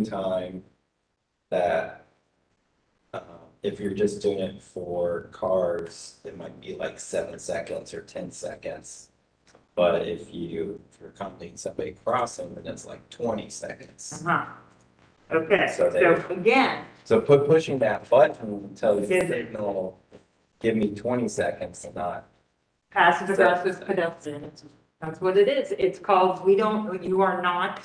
time that if you're just doing it for cars, it might be like 7 seconds or 10 seconds. But if you're accompanying somebody crossing, then it's like 20 seconds. Uh-huh. Okay, So so again, So pushing that button tells the Is it- signal, give me 20 seconds, not. passive aggressive pedestrian, that's what it is. It's called, you are not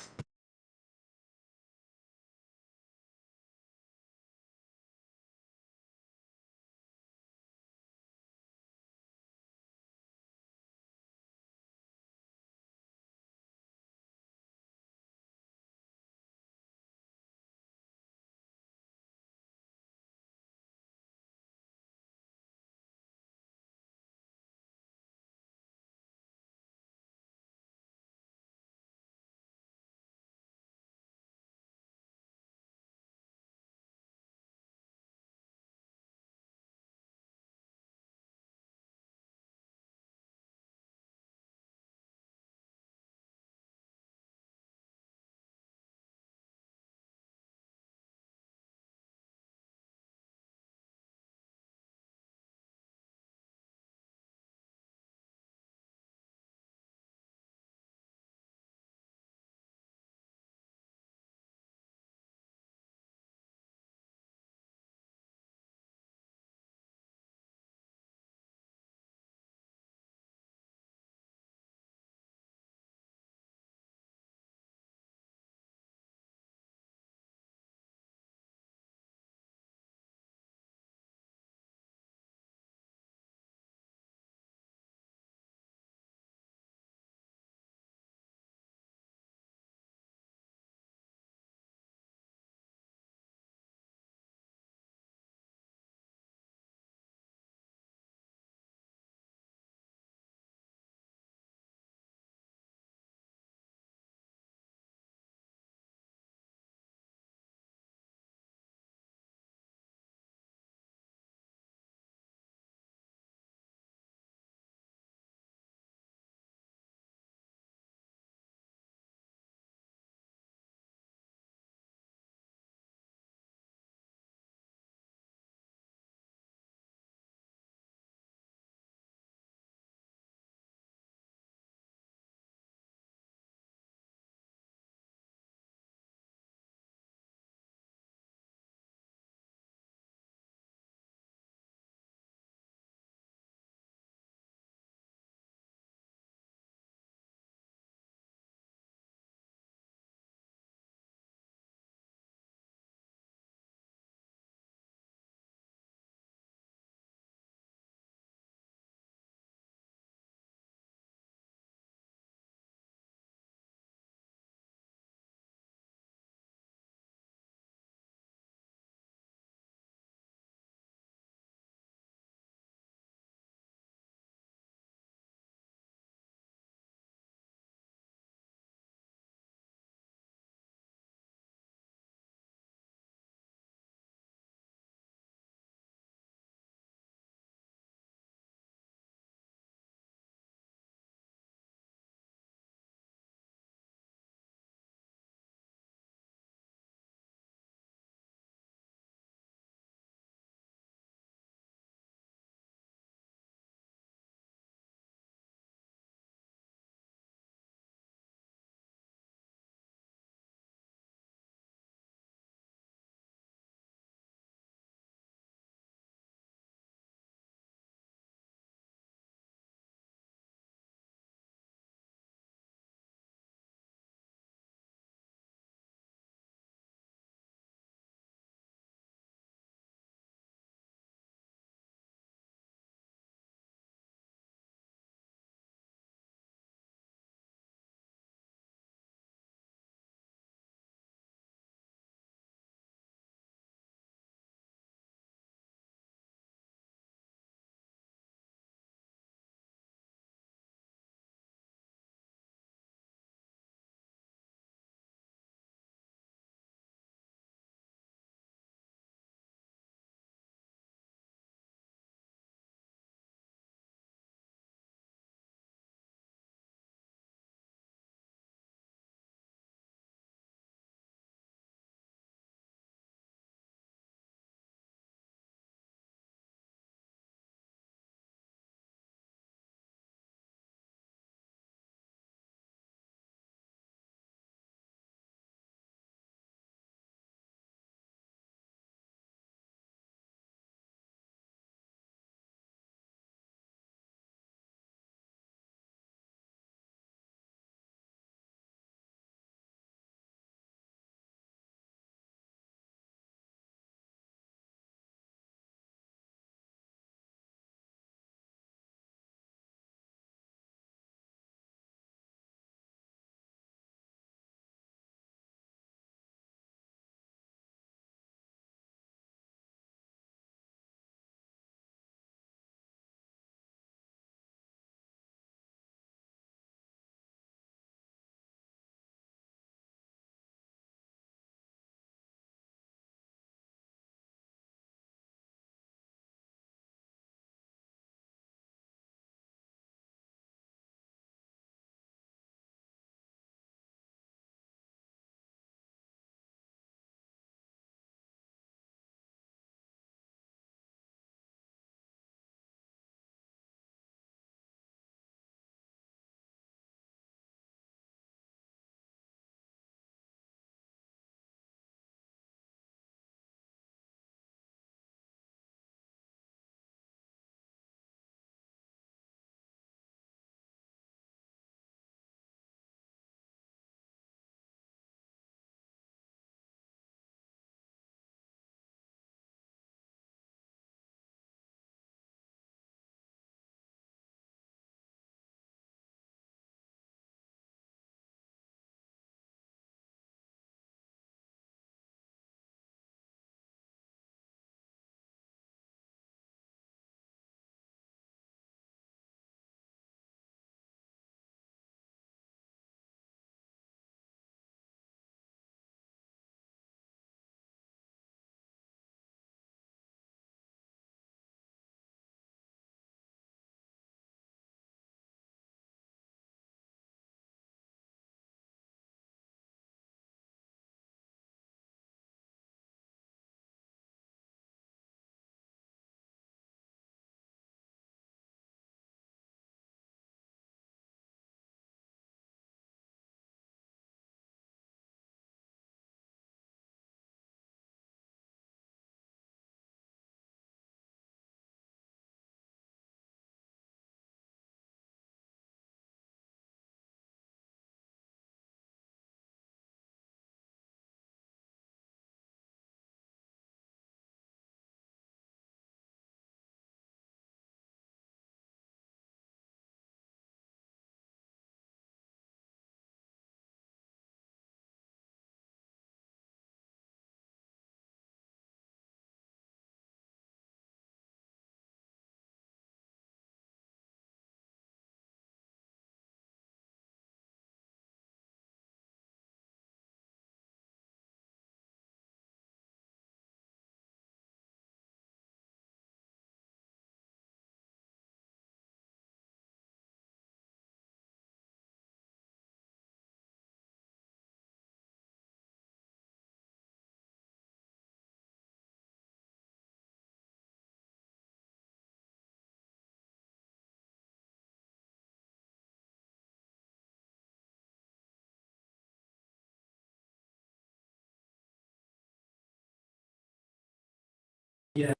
No.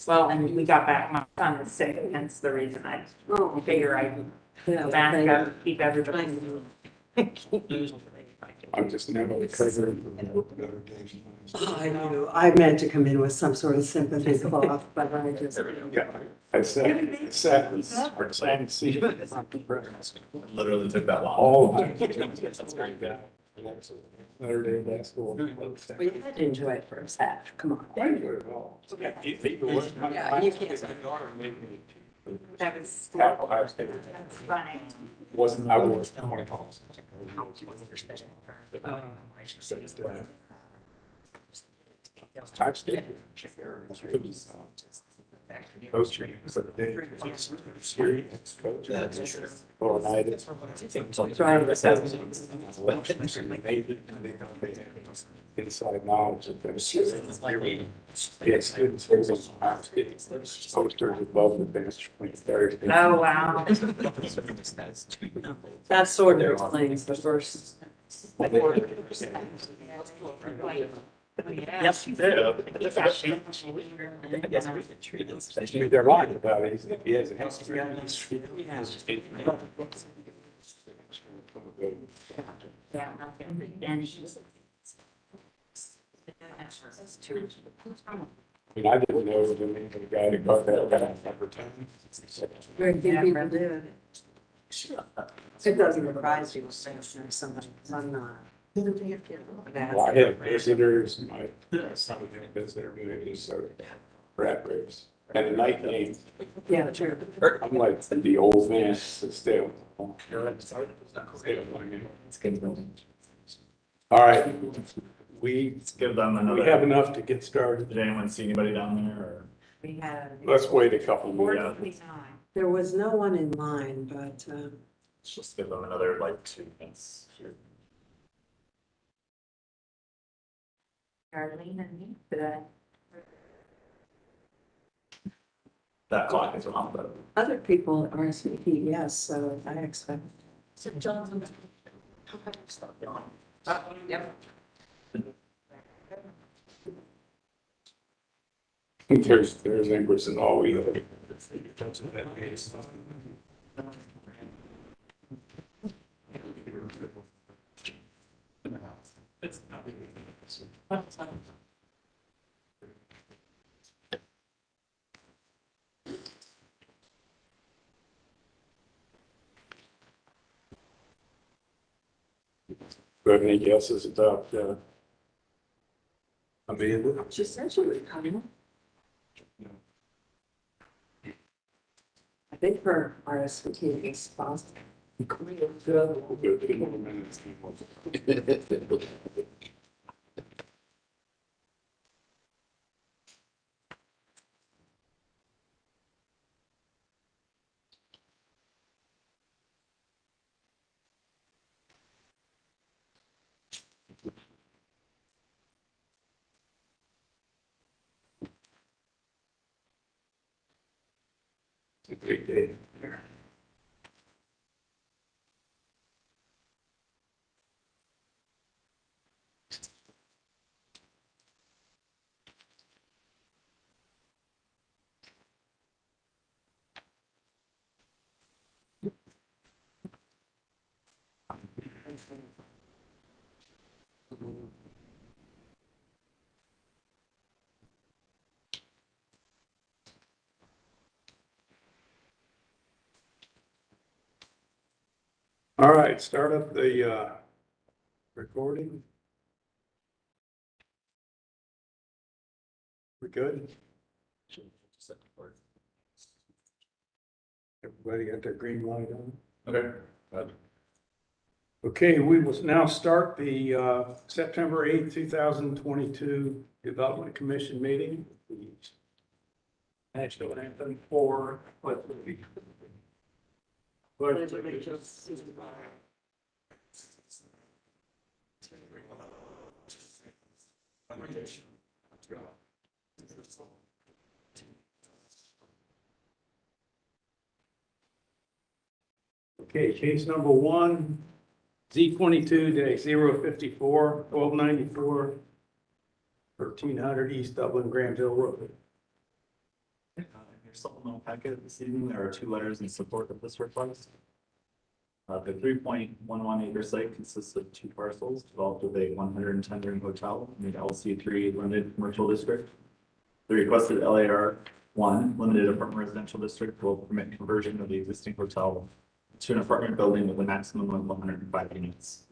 Well, and we got back, my son is sick, hence the reason I figure I back up, keep everybody. I'm just never covered. I know, I meant to come in with some sort of sympathy cough, but I just. Yeah, I sat and see. Literally took that long. All. Another day of that school. Well, you had to enjoy it first half, come on. I enjoyed it all. Yeah, you can't. That was funny. Wasn't, I was 20 calls. Coach training was like a day. That's true. Or unedited. Inside knowledge of them. Yes, students holding posters above the bench. Oh, wow. That sort of explains the first. Yes, you did. I guess we could treat it. Especially they're lying about it. He has a history. Yeah, nothing. And she's- I mean, I didn't know the guy that got that guy number 10. Very few people did. It doesn't surprise you, somebody, I'm not. Well, I had visitors, my son had a visitor movie, so rat ribs. And a night game, Yeah, true. I'm like the old man, so still. It's good. All right, we Let's give them have another, enough to get started. did anyone see anybody down there or? we had. Let's wait a couple more. Yeah. There was no one in line, but, Let's just give them another like 2 minutes. Arlene and me today. That clock is on, but. other people are speaking, yes, so I expect. Yep. There's English and all we have. Do you have any guesses about, Amanda? She said she would come. I think her RSVP is possible. We'll go 2 more minutes. It's a big day. All right, start up the recording. We good? Everybody got their green light on? Okay. Okay, we will now start the September 8th, 2022 Development Commission meeting. National Anthem for what would be. Okay, case number 1, Z22-054, 1294, 1300 East Dublin Grand Hill Road. In your supplemental packet this evening, there are 2 letters in support of this request. The 3.11 acre site consists of 2 parcels developed with a 110 room hotel in the LC3 Limited Commercial District. The requested LAR 1 Limited Apartment Residential District will permit conversion of the existing hotel to an apartment building with a maximum of 105 units.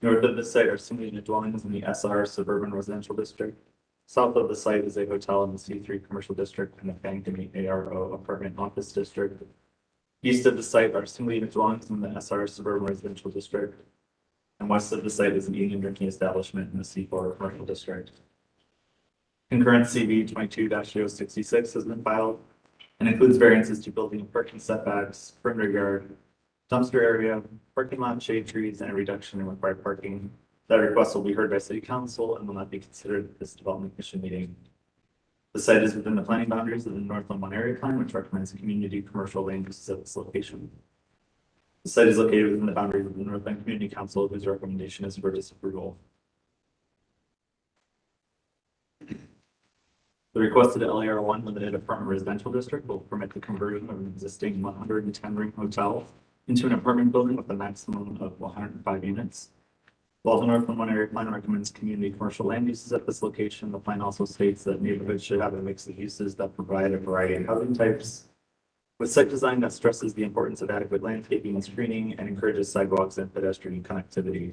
North of the site are single unit dwellings in the SR Suburban Residential District. South of the site is a hotel in the C3 Commercial District and a bank in the ARO Apartment Office District. East of the site are single unit dwellings in the SR Suburban Residential District. And west of the site is an eating and drinking establishment in the C4 Commercial District. Concurrent CV 22-066 has been filed and includes variances to building and parking setbacks, perimeter yard, dumpster area, parking lot, shade trees, and a reduction in required parking. That request will be heard by City Council and will not be considered at this Development Commission meeting. The site is within the planning boundaries of the Northland One Area Plan, which recommends community commercial land uses at this location. The site is located within the boundaries of the Northland Community Council, whose recommendation is for disapproval. The requested LAR 1 Limited Apartment Residential District will permit the conversion of an existing 110 room hotel into an apartment building with a maximum of 105 units. While the Northland One Area Plan recommends community commercial land uses at this location, the plan also states that neighborhoods should have a mix of uses that provide a variety of housing types, with site design that stresses the importance of adequate landscaping and screening and encourages sidewalks and pedestrian connectivity.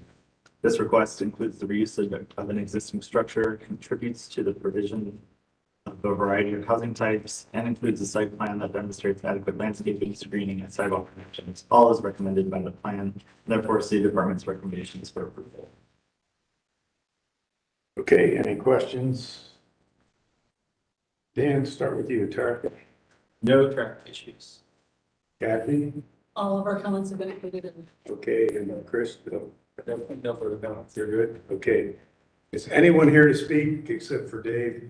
This request includes the reuse of an existing structure, contributes to the provision of a variety of housing types, and includes a site plan that demonstrates adequate landscaping, screening, and sidewalk connections, all as recommended by the plan. Therefore, City Department's recommendation is for approval. Okay, any questions? Dan, start with you. Tara, No traffic issues. Kathy, All of our comments have been included in. okay, and Chris, no, No further comments. you're good? Okay. Is anyone here to speak except for Dave?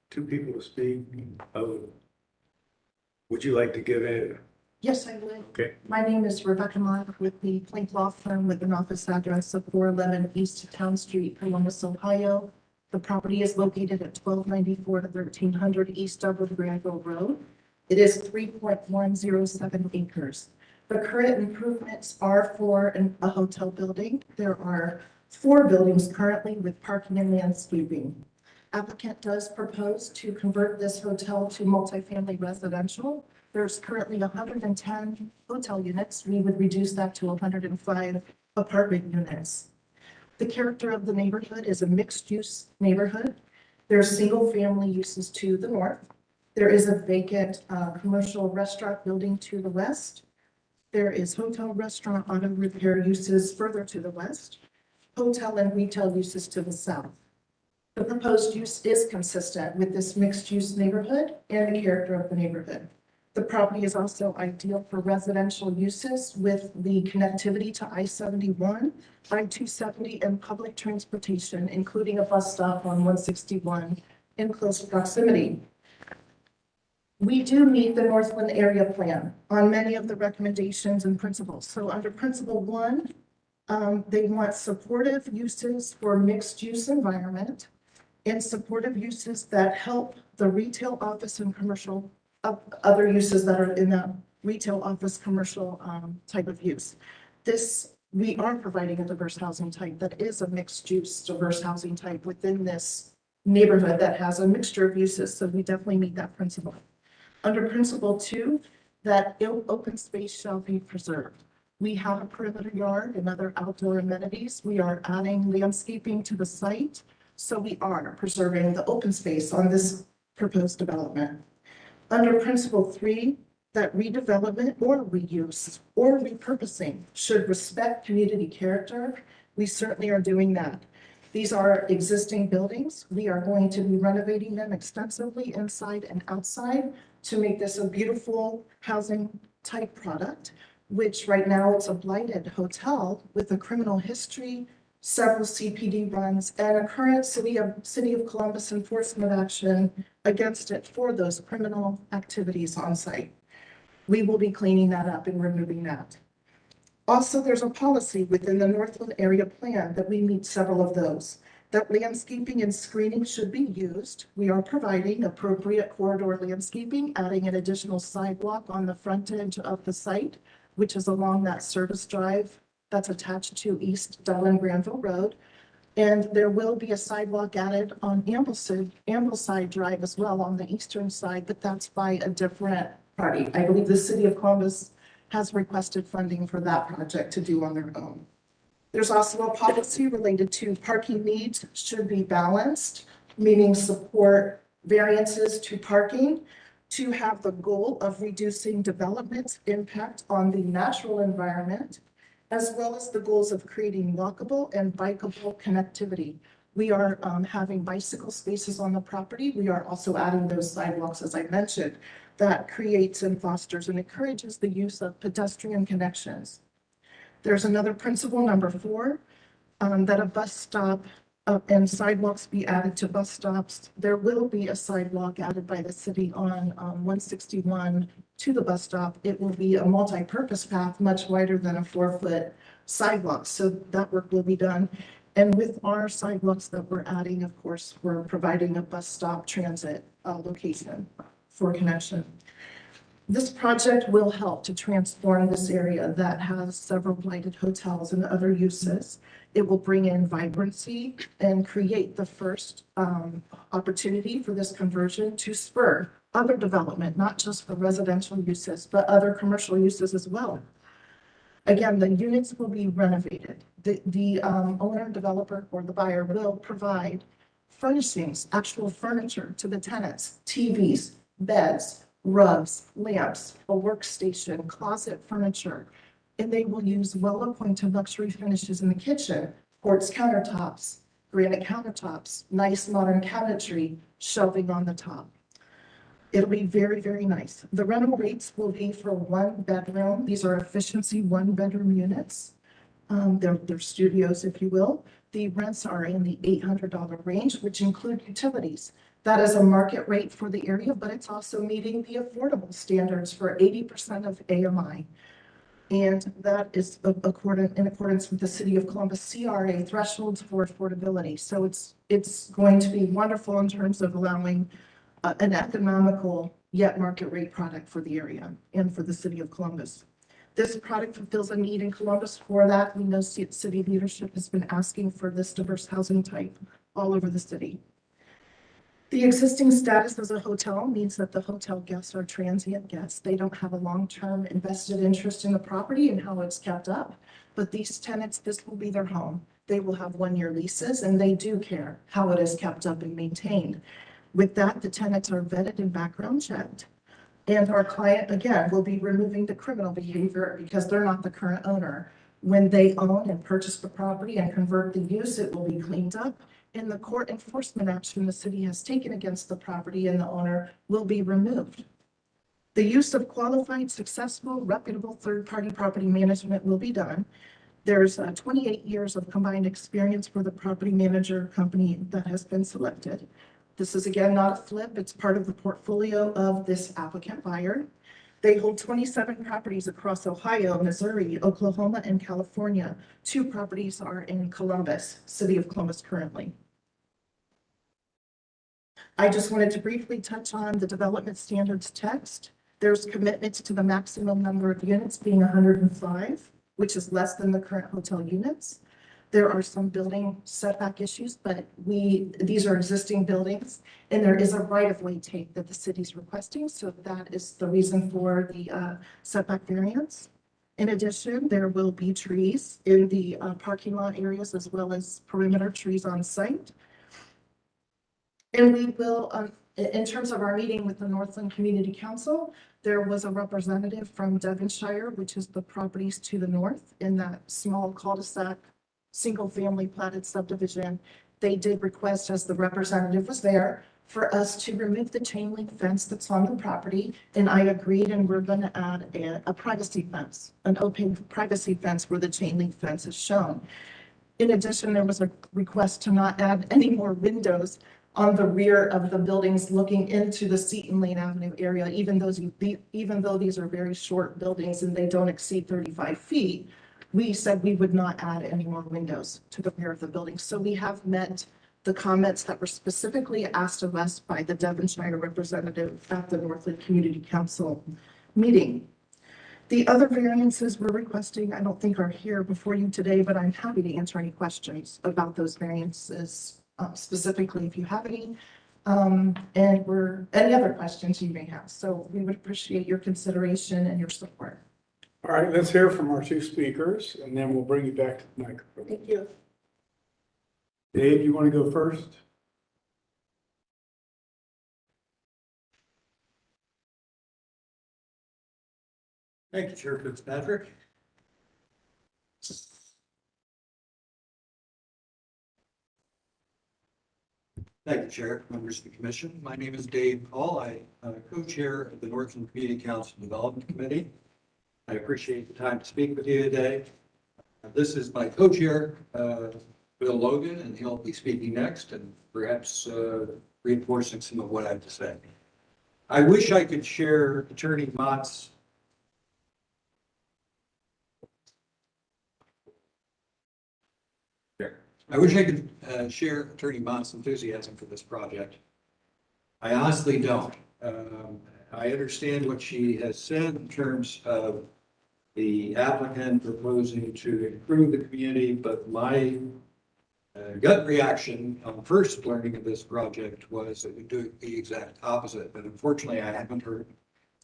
2 people to speak. Oh, would you like to give it? Yes, I would. Okay. My name is Rebecca Mott with the Plank Law Firm with an office address of 411 East Town Street, Columbus, Ohio. The property is located at 1294 to 1300 East Dublin Granville Road. It is 3.107 acres. The current improvements are for a hotel building. There are 4 buildings currently with parking and landscaping. Applicant does propose to convert this hotel to multifamily residential. There's currently 110 hotel units. We would reduce that to 105 apartment units. The character of the neighborhood is a mixed-use neighborhood. There's single-family uses to the north. There is a vacant commercial restaurant building to the west. There is hotel, restaurant, auto repair uses further to the west. Hotel and retail uses to the south. The proposed use is consistent with this mixed-use neighborhood and the character of the neighborhood. The property is also ideal for residential uses with the connectivity to I-71, I-270, and public transportation, including a bus stop on 161 in close proximity. We do meet the Northland Area Plan on many of the recommendations and principles. So under Principle 1, they want supportive uses for mixed-use environment and supportive uses that help the retail, office, and commercial, other uses that are in the retail, office, commercial type of use. We are providing a diverse housing type that is a mixed-use, diverse housing type within this neighborhood that has a mixture of uses, so we definitely meet that principle. Under Principle 2, that open space shall be preserved. We have a perimeter yard and other outdoor amenities. We are adding landscaping to the site. So we are preserving the open space on this proposed development. Under Principle 3, that redevelopment or reuse or repurposing should respect community character. We certainly are doing that. These are existing buildings. We are going to be renovating them extensively inside and outside to make this a beautiful housing type product, which right now it's a blighted hotel with a criminal history, several CPD runs, and a current City of Columbus enforcement action against it for those criminal activities on site. We will be cleaning that up and removing that. Also, there's a policy within the Northland Area Plan that we meet several of those. That landscaping and screening should be used. We are providing appropriate corridor landscaping, adding an additional sidewalk on the front end of the site, which is along that service drive that's attached to East Dublin Granville Road. And there will be a sidewalk added on Ambleside Drive as well on the eastern side, but that's by a different party. I believe the city of Columbus has requested funding for that project to do on their own. There's also a policy related to parking needs should be balanced, meaning support variances to parking to have the goal of reducing development's impact on the natural environment, as well as the goals of creating walkable and bikeable connectivity. We are having bicycle spaces on the property. We are also adding those sidewalks, as I mentioned, that creates and fosters and encourages the use of pedestrian connections. There's another principle, number 4, that a bus stop and sidewalks be added to bus stops. There will be a sidewalk added by the city on 161 to the bus stop. It will be a multi-purpose path, much wider than a 4-foot sidewalk. So that work will be done. And with our sidewalks that we're adding, of course, we're providing a bus stop transit location for connection. This project will help to transform this area that has several blighted hotels and other uses. It will bring in vibrancy and create the first opportunity for this conversion to spur other development, not just for residential uses, but other commercial uses as well. Again, the units will be renovated. The owner, developer, or the buyer will provide furnishings, actual furniture to the tenants, TVs, beds, rugs, lamps, a workstation, closet furniture, and they will use well-appointed luxury finishes in the kitchen, quartz countertops, granite countertops, nice modern cabinetry, shelving on the top. It'll be very, very nice. The rental rates will be for 1 bedroom. These are efficiency 1-bedroom units. They're studios, if you will. The rents are in the $800 range, which include utilities. That is a market rate for the area, but it's also meeting the affordable standards for 80% of AMI. And that is in accordance with the City of Columbus CRA thresholds for affordability. So it's going to be wonderful in terms of allowing an economical yet market rate product for the area and for the City of Columbus. This product fulfills a need in Columbus. For that, we know city leadership has been asking for this diverse housing type all over the city. The existing status as a hotel means that the hotel guests are transient guests. They don't have a long-term invested interest in the property and how it's kept up. But these tenants, this will be their home. They will have 1-year leases, and they do care how it is kept up and maintained. With that, the tenants are vetted and background checked. And our client, again, will be removing the criminal behavior because they're not the current owner. When they own and purchase the property and convert the use, it will be cleaned up. And the court enforcement action the city has taken against the property and the owner will be removed. The use of qualified, successful, reputable third-party property management will be done. There's 28 years of combined experience for the property manager company that has been selected. This is again not a flip, it's part of the portfolio of this applicant buyer. They hold 27 properties across Ohio, Missouri, Oklahoma, and California. 2 properties are in Columbus, City of Columbus currently. I just wanted to briefly touch on the development standards text. There's commitments to the maximum number of units being 105, which is less than the current hotel units. There are some building setback issues, but these are existing buildings, and there is a right-of-way take that the city's requesting, so that is the reason for the setback variance. In addition, there will be trees in the parking lot areas as well as perimeter trees on site. And we will, in terms of our meeting with the Northland Community Council, there was a representative from Devonshire, which is the properties to the north in that small cul-de-sac, single-family platted subdivision. They did request, as the representative was there, for us to remove the chain link fence that's on the property, and I agreed, and we're going to add a privacy fence, an opaque privacy fence where the chain link fence is shown. In addition, there was a request to not add any more windows on the rear of the buildings looking into the Seton Lane Avenue area, even though these are very short buildings and they don't exceed 35 feet. we said we would not add any more windows to the rear of the building. So we have met the comments that were specifically asked of us by the Devonshire representative at the Northland Community Council meeting. The other variances we're requesting, I don't think are here before you today, but I'm happy to answer any questions about those variances, specifically if you have any. Any other questions you may have. So we would appreciate your consideration and your support. All right, let's hear from our two speakers, and then we'll bring you back to the microphone. Thank you. Dave, you want to go first? Thank you, Chair Fitzpatrick. Thank you, Chair, members of the commission. My name is Dave Paul. I co-chair of the Northland Community Council Development Committee. I appreciate the time to speak with you today. This is my co-chair, Bill Logan, and he'll be speaking next and perhaps reinforcing some of what I have to say. I wish I could share Attorney Mott's share Attorney Mott's enthusiasm for this project. I honestly don't. I understand what she has said in terms of the applicant proposing to improve the community, but my gut reaction on first learning of this project was that we do the exact opposite, but unfortunately I haven't heard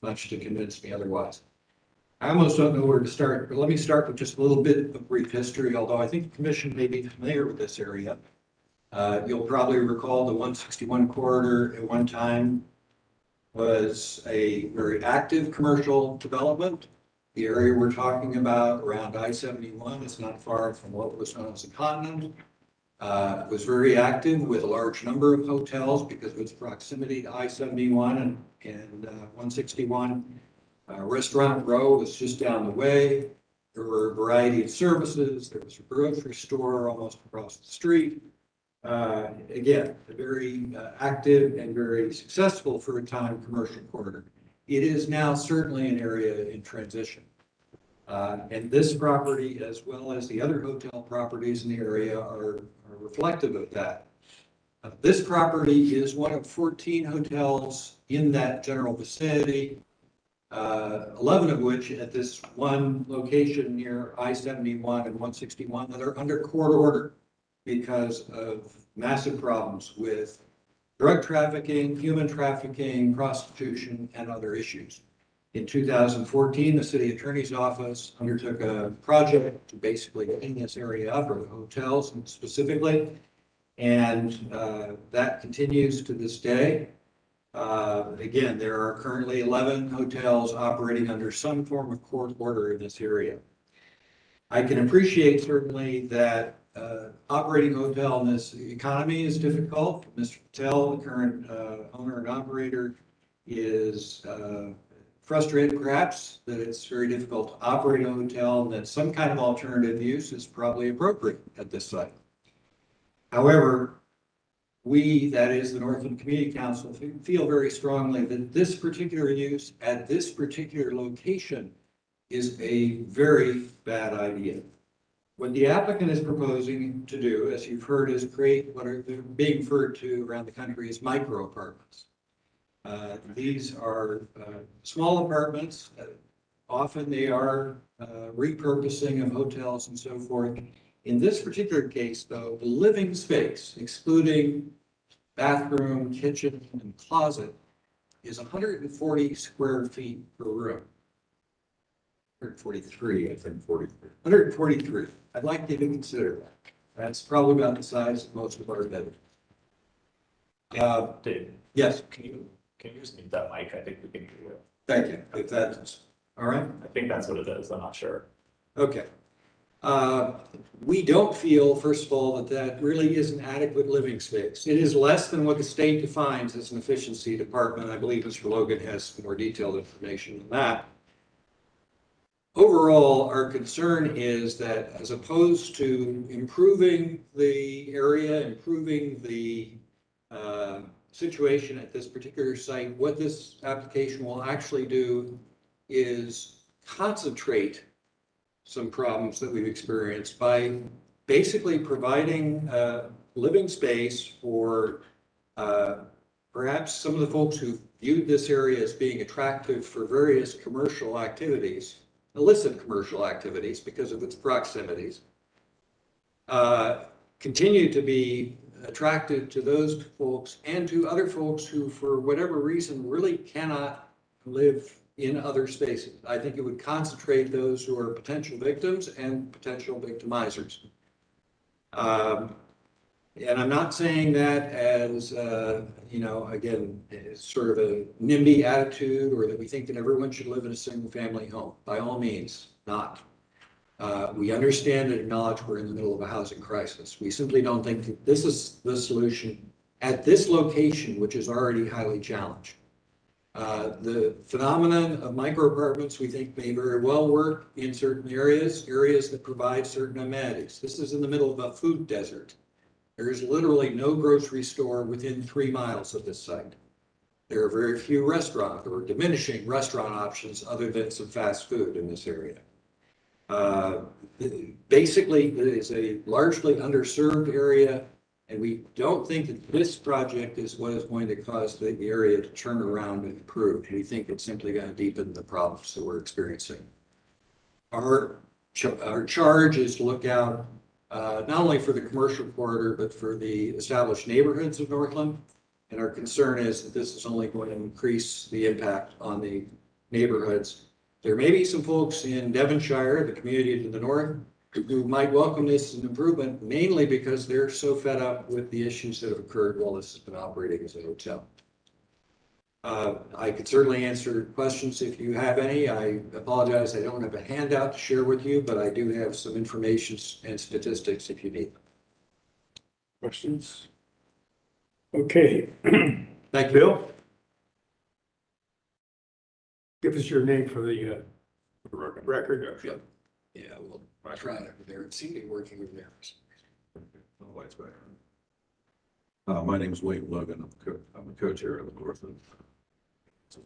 much to convince me otherwise. I almost don't know where to start, but let me start with just a little bit of brief history, although I think the commission may be familiar with this area. You'll probably recall the 161 corridor at one time was a very active commercial development. The area we're talking about around I-71 is not far from what was known as the Continent. It was very active with a large number of hotels because of its proximity to I-71 and 161. Restaurant Row was just down the way. There were a variety of services. There was a grocery store almost across the street. Again, a very active and very successful for a time commercial corridor. It is now certainly an area in transition. And this property, as well as the other hotel properties in the area, are reflective of that. This property is one of 14 hotels in that general vicinity. 11 of which at this one location near I-71 and 161 that are under court order because of massive problems with drug trafficking, human trafficking, prostitution, and other issues. In 2014, the city attorney's office undertook a project to basically clean this area up, or the hotels specifically, and that continues to this day. Again, there are currently 11 hotels operating under some form of court order in this area. I can appreciate certainly that operating a hotel in this economy is difficult. Mr. Patel, the current owner and operator, is frustrated perhaps that it's very difficult to operate a hotel and that some kind of alternative use is probably appropriate at this site. However, we, that is the Northland Community Council, feel very strongly that this particular use at this particular location is a very bad idea. What the applicant is proposing to do, as you've heard, is create what are being referred to around the country as micro apartments. These are small apartments. Often they are repurposing of hotels and so forth. In this particular case, though, the living space, excluding bathroom, kitchen, and closet, is 140 square feet per room. 143, I think, 43. 143. I'd like you to consider that. That's probably about the size of most of our bedrooms. Dave, Yes, can you just mute that mic? I think we can hear you. thank you. If that's all right. I think that's what it is. I'm not sure. Okay. We don't feel, first of all, that that really is an adequate living space. It is less than what the state defines as an efficiency department. I believe Mr. Logan has more detailed information than that. Overall, our concern is that as opposed to improving the area, improving the situation at this particular site, what this application will actually do is concentrate some problems that we've experienced by basically providing living space for perhaps some of the folks who viewed this area as being attractive for various commercial activities, illicit commercial activities because of its proximities, continue to be attractive to those folks and to other folks who, for whatever reason, really cannot live in other spaces. I think it would concentrate those who are potential victims and potential victimizers. And I'm not saying that as, again, sort of a NIMBY attitude or that we think that everyone should live in a single family home. By all means, not. We understand and acknowledge we're in the middle of a housing crisis. We simply don't think that this is the solution at this location, which is already highly challenged. The phenomenon of micro apartments, we think, may very well work in certain areas that provide certain amenities. This is in the middle of a food desert. There is literally no grocery store within 3 miles of this site. There are very few restaurant or diminishing restaurant options other than some fast food in this area. Basically, it is a largely underserved area, and we don't think that this project is what is going to cause the area to turn around and improve. We think it's simply going to deepen the problems that we're experiencing. Our charge is to look out not only for the commercial corridor, but for the established neighborhoods of Northland. And our concern is that this is only going to increase the impact on the neighborhoods. There may be some folks in Devonshire, the community to the north, who might welcome this as an improvement, mainly because they're so fed up with the issues that have occurred while this has been operating as a hotel. I could certainly answer questions if you have any. I apologize, I don't have a handout to share with you, but I do have some information and statistics if you need them. Questions? Okay. Thank you. Bill? Give us your name for the record. Yep. Yeah, well, I tried over there. It seemed to be working over there. Lights back on. My name is Wayne Logan. I'm the co-chair of the Northland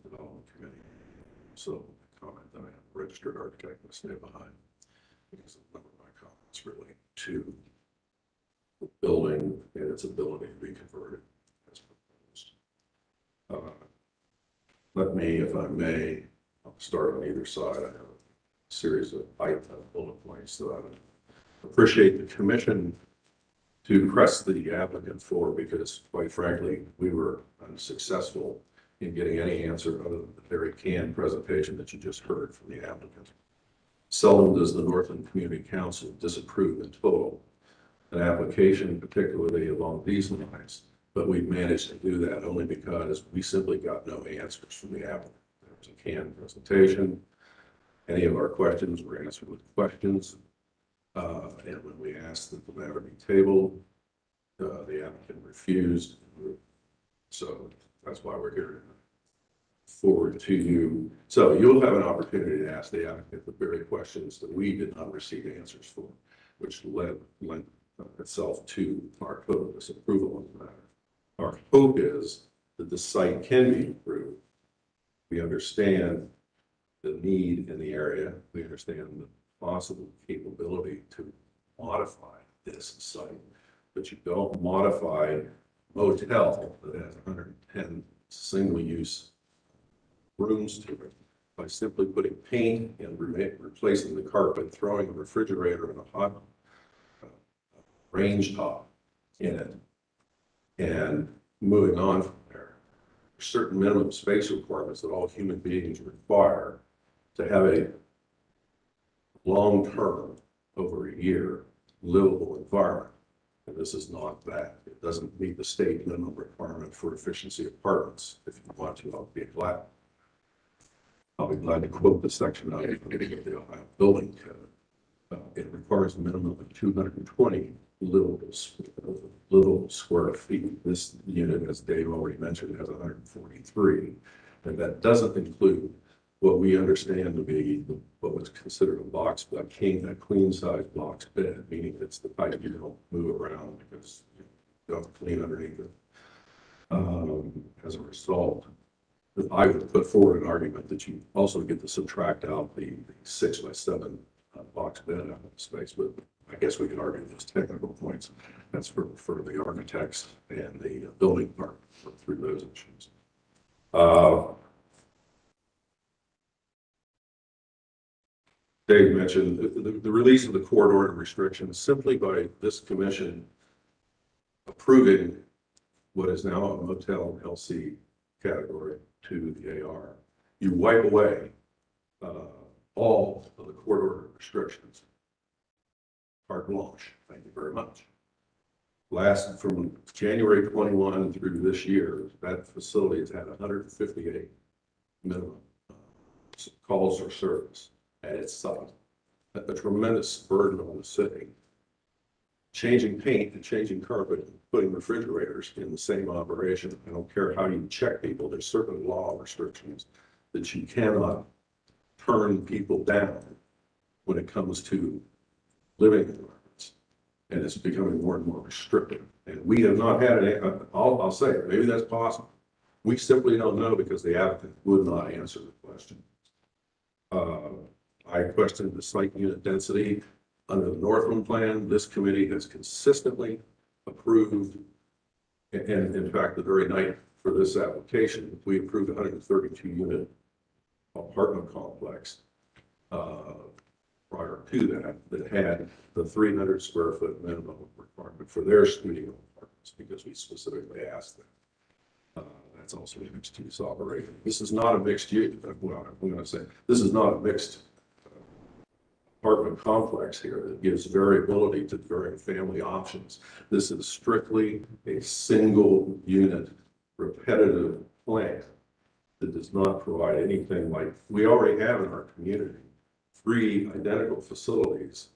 Development Committee. So, comment that I am a registered architect and stay behind because a number of my comments relate to the building and its ability to be converted as proposed. Let me, if I may, I'll start on either side. I have a series of bullet points that I would appreciate the commission to press the applicant for, because quite frankly, we were unsuccessful in getting any answer other than the very canned presentation that you just heard from the applicant. Seldom does the Northland Community Council disapprove in total an application, particularly along these lines, but we've managed to do that only because we simply got no answers from the applicant. There was a canned presentation. Any of our questions were answered with questions. And when we asked that the matter be tabled, the applicant refused. So that's why we're here to forward to you. So you'll have an opportunity to ask the applicant the very questions that we did not receive answers for, which lent itself to our total disapproval on the matter. Our hope is that the site can be improved. We understand the need in the area. We understand the possible capability to modify this site, but you don't modify a motel that has 110 single-use rooms to it by simply putting paint and replacing the carpet, throwing a refrigerator and a hot range top in it, and moving on from there. There's certain minimum space requirements that all human beings require to have a long-term, over a year, livable environment. And this is not that. It doesn't meet the state minimum requirement for efficiency apartments. If you want to, I'll be glad to quote the section out of the Ohio Building Code. It requires a minimum of 220 livable square feet. This unit, as Dave already mentioned, has 143, and that doesn't include what we understand to be what was considered a queen size box bed, meaning it's the type you don't move around because you don't clean underneath it. As a result, I would put forward an argument that you also get to subtract out the 6 by 7 box bed out of space, but I guess we could argue those technical points. That's for the architects and the building part through those issues. Dave mentioned the release of the court order restrictions simply by this commission approving what is now a motel LC category to the AR. You wipe away all of the court order restrictions. Carte blanche. Thank you very much. Last from January 21 through this year, that facility has had 158 minimum calls for service at its site. A tremendous burden on the city. Changing paint and changing carpet, and putting refrigerators in the same operation. I don't care how you check people. There's certain law restrictions that you cannot turn people down when it comes to living environments. And it's becoming more and more restrictive. And we have not had an, I'll say it, maybe that's possible. We simply don't know because the applicant would not answer the question. I questioned the site unit density under the Northland plan. This committee has consistently approved, and in fact, the very night for this application, we approved 132 unit apartment complex prior to that had the 300 square foot minimum requirement for their studio apartments because we specifically asked them. That's also a mixed use operating. This is not a mixed use. Well, I'm going to say this is not a mixed apartment complex here that gives variability to varying family options. This is strictly a single unit repetitive plan that does not provide anything like we already have in our community. 3 identical facilities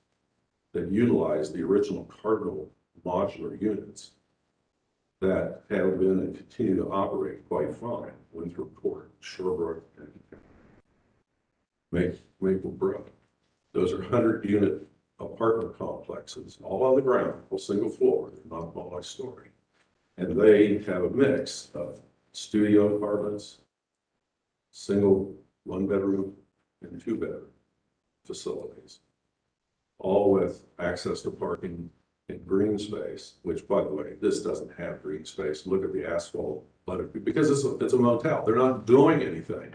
that utilize the original Cardinal modular units that have been and continue to operate quite fine. Winthrop Court, Shorebrook, and Maple Brook. Those are 100-unit apartment complexes, all on the ground, a single floor, they're not multi-story. And they have a mix of studio apartments, single 1-bedroom and 2-bedroom facilities, all with access to parking and green space, which, by the way, this doesn't have green space. Look at the asphalt, but because it's a motel, they're not doing anything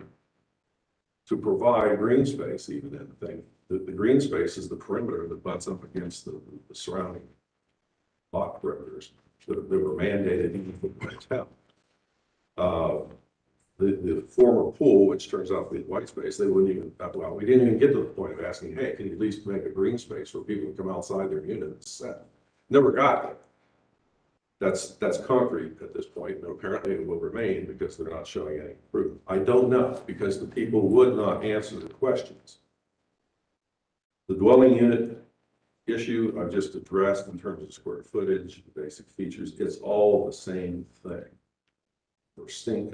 to provide green space, even in the thing. The green space is the perimeter that butts up against the surrounding lot perimeters that were mandated even for the motel. The former pool, which turns out to be white space, they wouldn't even, well, we didn't even get to the point of asking, hey, can you at least make a green space for people to come outside their unit and set? Never got it. That's concrete at this point, and apparently it will remain because they're not showing any improvement. I don't know, because the people would not answer the questions. The dwelling unit issue I've just addressed in terms of square footage, basic features, it's all the same thing. We're seeing,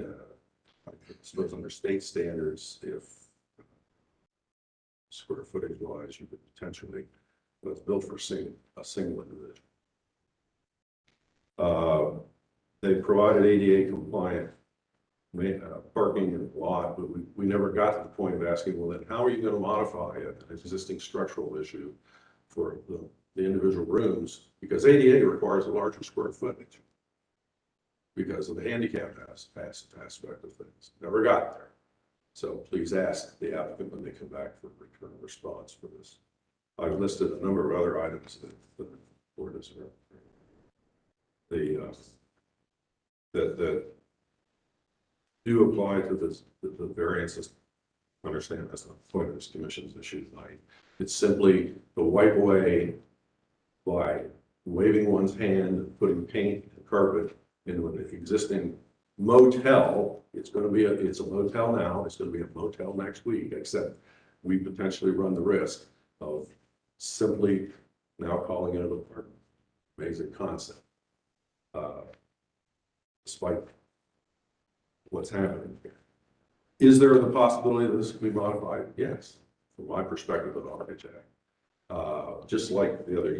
I suppose under state standards, if square footage wise, you could potentially, but it's built for a single individual. They provided ADA compliant parking in the lot, but we never got to the point of asking, well, then how are you going to modify an existing structural issue for the individual rooms? Because ADA requires a larger square footage because of the handicap aspect of things. Never got there. So please ask the applicant when they come back for a return response for this. I've listed a number of other items that the board has heard. That do apply to this, the variances. Understand that's not the point of this commission's issue tonight. It's simply the wipe away by waving one's hand, putting paint and carpet into an existing motel. It's going to be it's a motel now. It's going to be a motel next week, except we potentially run the risk of simply now calling it an apartment. Amazing concept. Despite what's happening here. Is there the possibility that this can be modified? Yes, from my perspective as an architect. Just like the other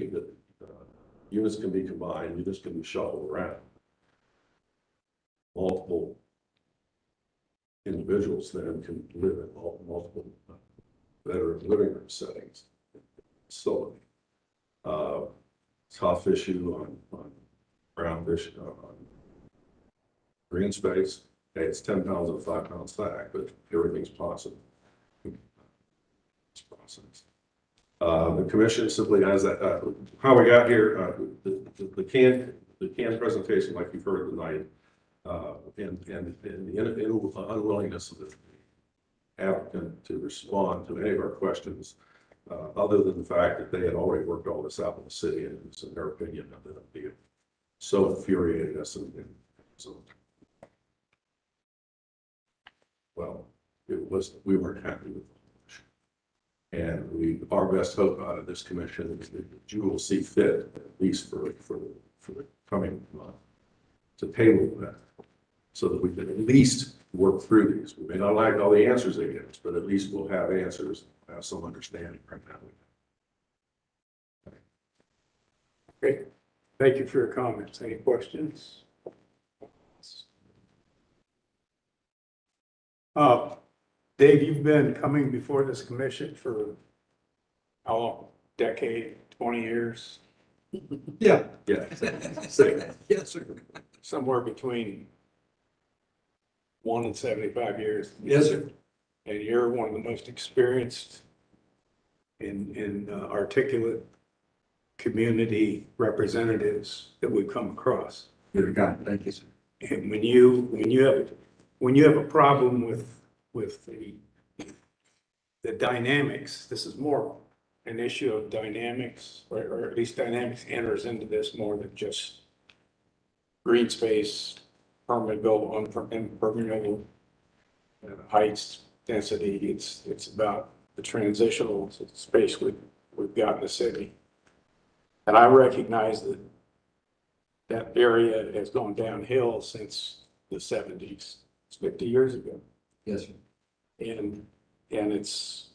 units can be combined, units can be shuffled around. Multiple individuals then can live in multiple bedroom living room settings. facility. Tough issue on ground issue, on green space. Hey, it's 10 pounds of a 5-pound sack, but everything's possible. It's process. The commission simply has that, how we got here, the canned presentation like you've heard tonight, and the unwillingness of the applicant to respond to any of our questions, other than the fact that they had already worked all this out in the city, and it's in their opinion that it'd be so infuriating us, and so, well, it was, we weren't happy with it. And our best hope out of this commission is that you will see fit, at least for the coming month, to table that, so that we can at least work through these. We may not like all the answers they give us, but at least we'll have answers, have some understanding right now. Great. Thank you for your comments. Any questions? Dave, you've been coming before this commission for how long? Decade, 20 years? Yeah. Yeah. Yes, sir. Somewhere between 1 and 75 years. Yes, sir. And you're one of the most experienced in articulate community representatives that we've come across. Good God, thank you, sir. And when you have a problem with the dynamics, this is more an issue of dynamics, or at least dynamics enters into this more than just green space, permeable, impermeable, heights, density. It's about the transitional space we've got in the city. And I recognize that area has gone downhill since the 70s. It's 50 years ago. Yes, sir. And it's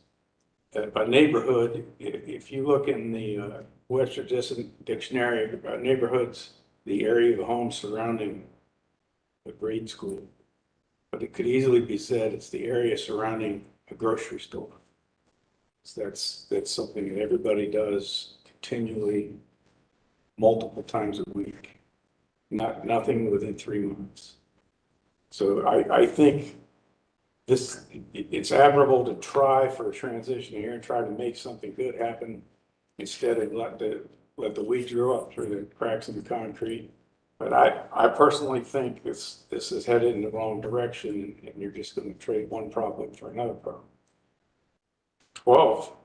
a neighborhood, if you look in the Webster Dictionary about neighborhoods, the area of the homes surrounding a grade school. But it could easily be said it's the area surrounding a grocery store. So that's something that everybody does continually, multiple times a week. Nothing within 3 months. So I think it's admirable to try for a transition here and try to make something good happen instead of let the weeds grow up through the cracks in the concrete. But I personally think this is headed in the wrong direction, and you're just going to trade one problem for another problem.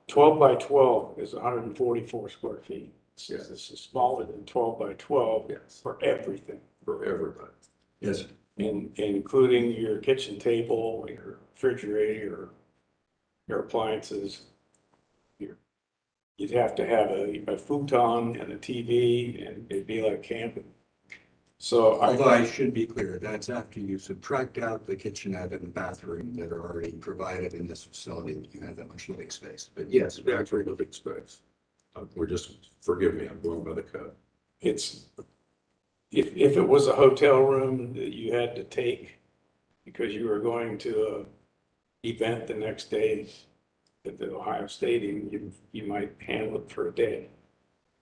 12 by 12 is 144 square feet. Yes. This is smaller than 12 by 12 Yes. for everything. For everybody. Yes, sir. Including your kitchen table, your refrigerator, your appliances. You'd have to have a futon and a TV, and it'd be like camping. So Although I should be clear, that's after you subtract out the kitchenette and the bathroom that are already provided in this facility, you have that much living space. But yes, The actual living space. We're just, forgive me, I'm going by the code. it's, if it was a hotel room that you had to take because you were going to a event the next day at the Ohio Stadium, you might handle it for a day.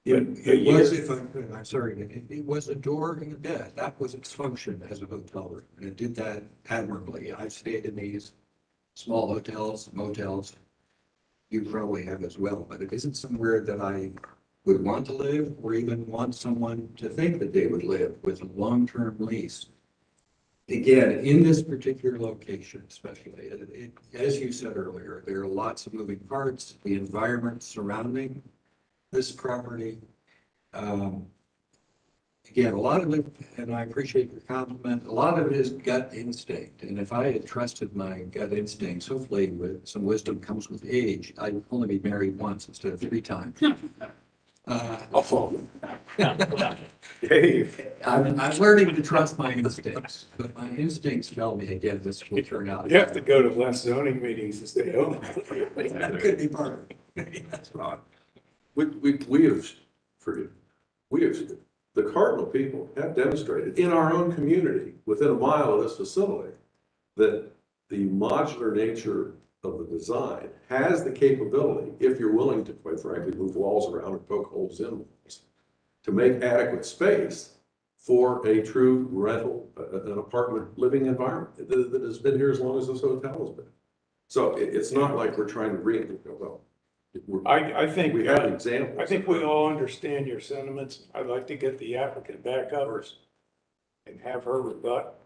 it was, if I could, I'm sorry, it was a door and a bed. That was its function as a hotel room. And it did that admirably. I've stayed in these small hotels, motels. You probably have as well, but it isn't somewhere that I would want to live or even want someone to think that they would live with a long-term lease. Again, in this particular location especially, as you said earlier, there are lots of moving parts, the environment surrounding this property. Again, a lot of it, and I appreciate your compliment, a lot of it is gut instinct. And if I had trusted my gut instincts, hopefully with some wisdom comes with age, I'd only be married once instead of 3 times. Dave, I'm learning to trust my instincts, but my instincts tell me again, this will turn out. you have to go to less zoning meetings to stay home. That could be part of it. That's not. We have, the Cardinal people have demonstrated in our own community, within a mile of this facility, that the modular nature of the design has the capability, if you're willing to, quite frankly, move walls around and poke holes in walls, to make adequate space for a true rental, an apartment living environment that has been here as long as this hotel has been. So it's not like we're trying to reinvent the wheel. I think, We have examples. I think we all understand your sentiments. I'd like to get the applicant back up and have her rebut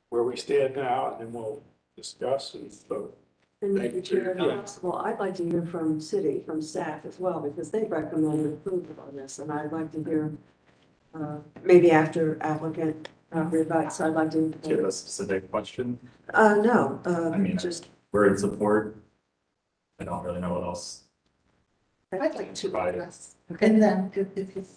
where we stand now, and then we'll discuss and vote. And Thank you Mr. for your Chair, if time. possible, I'd like to hear from city, from staff as well, because they recommended approval on this, and I'd like to hear, maybe after applicant rebuts, I'd like Do you have to. a specific question? No, I mean, just, we're in support. I don't really know what else. I'd like to Provide it. address, and then if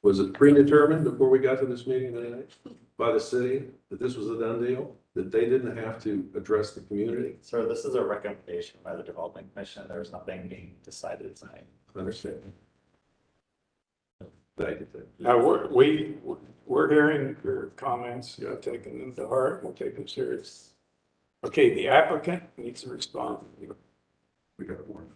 Was it predetermined before we got to this meeting tonight by the city that this was a done deal? That they didn't have to address the community? So this is a recommendation by the Development Commission. There's nothing being decided tonight. Understand. Thank you. Now, we're hearing your comments, taking them to heart, we'll take them serious. Okay, the applicant needs to respond. We got one.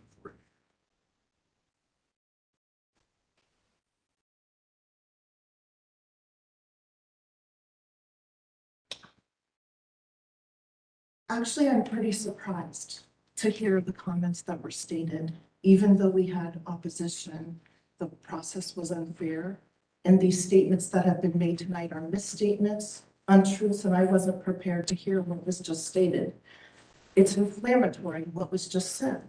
Actually, I'm pretty surprised to hear the comments that were stated. Even though we had opposition, the process was unfair. And these statements that have been made tonight are misstatements, untruths, and I wasn't prepared to hear what was just stated. It's inflammatory, what was just said.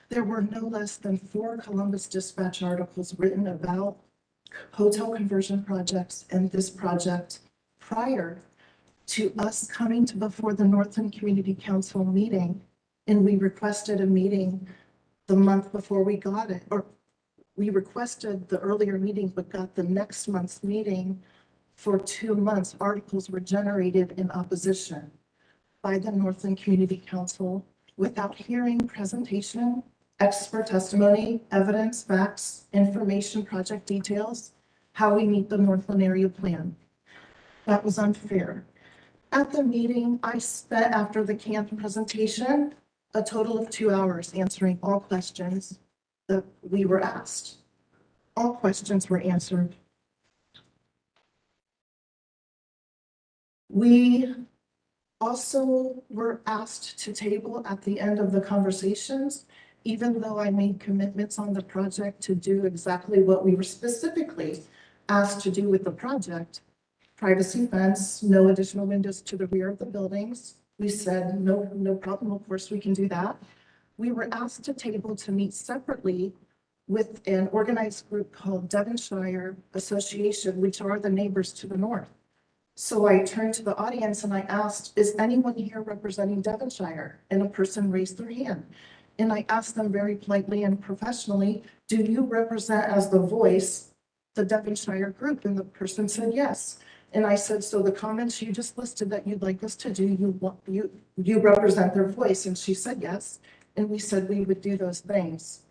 There were no less than 4 Columbus Dispatch articles written about hotel conversion projects and this project prior to us coming to before the Northland Community Council meeting. And we requested a meeting the month before we got it, or we requested the earlier meeting, but got the next month's meeting for 2 months. Articles were generated in opposition by the Northland Community Council without hearing presentation, expert testimony, evidence, facts, information, project details, how we meet the Northland area plan. That was unfair. At the meeting, I spent, after the camp presentation, a total of 2 hours answering all questions that we were asked. All questions were answered. We also were asked to table at the end of the conversations, even though I made commitments on the project to do exactly what we were specifically asked to do with the project. Privacy fence, no additional windows to the rear of the buildings. We said, no problem, of course we can do that. We were asked to table to meet separately with an organized group called Devonshire Association, which are the neighbors to the north. So I turned to the audience and I asked, is anyone here representing Devonshire? And a person raised their hand. And I asked them very politely and professionally, do you represent as the voice the Devonshire group? And the person said yes. And I said, so the comments you just listed that you'd like us to do, you represent their voice? And she said yes. And we said we would do those things.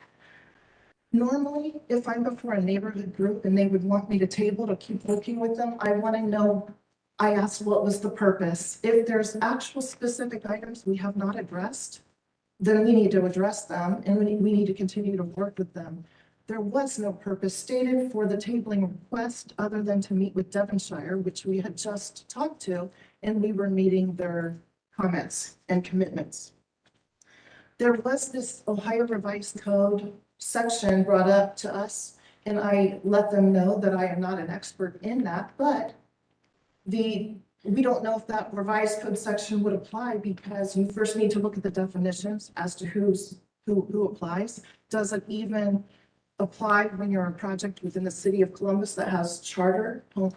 Normally, if I'm before a neighborhood group and they would want me to table to keep working with them, I want to know, I asked what was the purpose. If there's actual specific items we have not addressed, then we need to address them and we need to continue to work with them. There was no purpose stated for the tabling request other than to meet with Devonshire, which we had just talked to, and we were meeting their comments and commitments. There was this Ohio Revised Code section brought up to us, and I let them know that I am not an expert in that, but we don't know if that revised code section would apply because you first need to look at the definitions as to who applies. Does it even apply when you're a project within the city of Columbus that has charter, home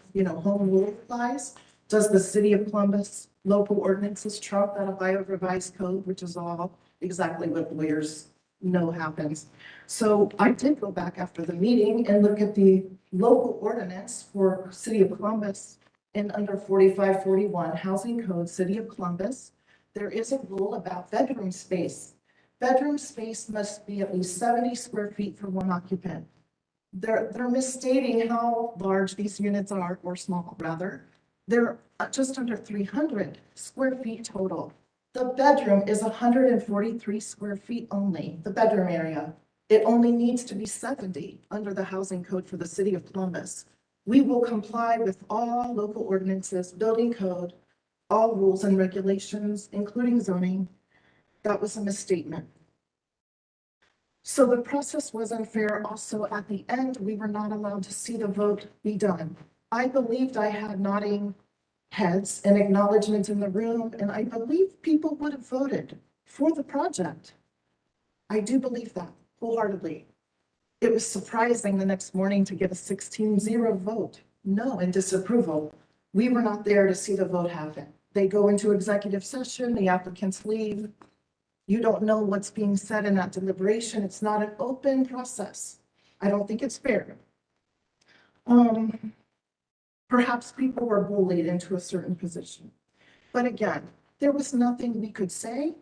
rule applies? Does the city of Columbus local ordinances trump that Ohio Revised Code, which is all exactly what lawyers know happens? So I did go back after the meeting and look at the local ordinance for city of Columbus. And under 4541 Housing Code, City of Columbus, there is a rule about bedroom space. Bedroom space must be at least 70 square feet for one occupant. They're misstating how large these units are, or small rather. They're just under 300 square feet total. The bedroom is 143 square feet only, the bedroom area. It only needs to be 70 under the housing code for the city of Columbus. We will comply with all local ordinances, building code, all rules and regulations, including zoning. That was a misstatement. So the process was unfair. Also, at the end, we were not allowed to see the vote be done. I believed I had nodding heads and acknowledgements in the room, and I believe people would have voted for the project. I do believe that wholeheartedly. It was surprising the next morning to get a 16-0 vote, no, and disapproval. We were not there to see the vote happen. They go into executive session, the applicants leave. You don't know what's being said in that deliberation. It's not an open process. I don't think it's fair. Perhaps people were bullied into a certain position. But again, there was nothing we could say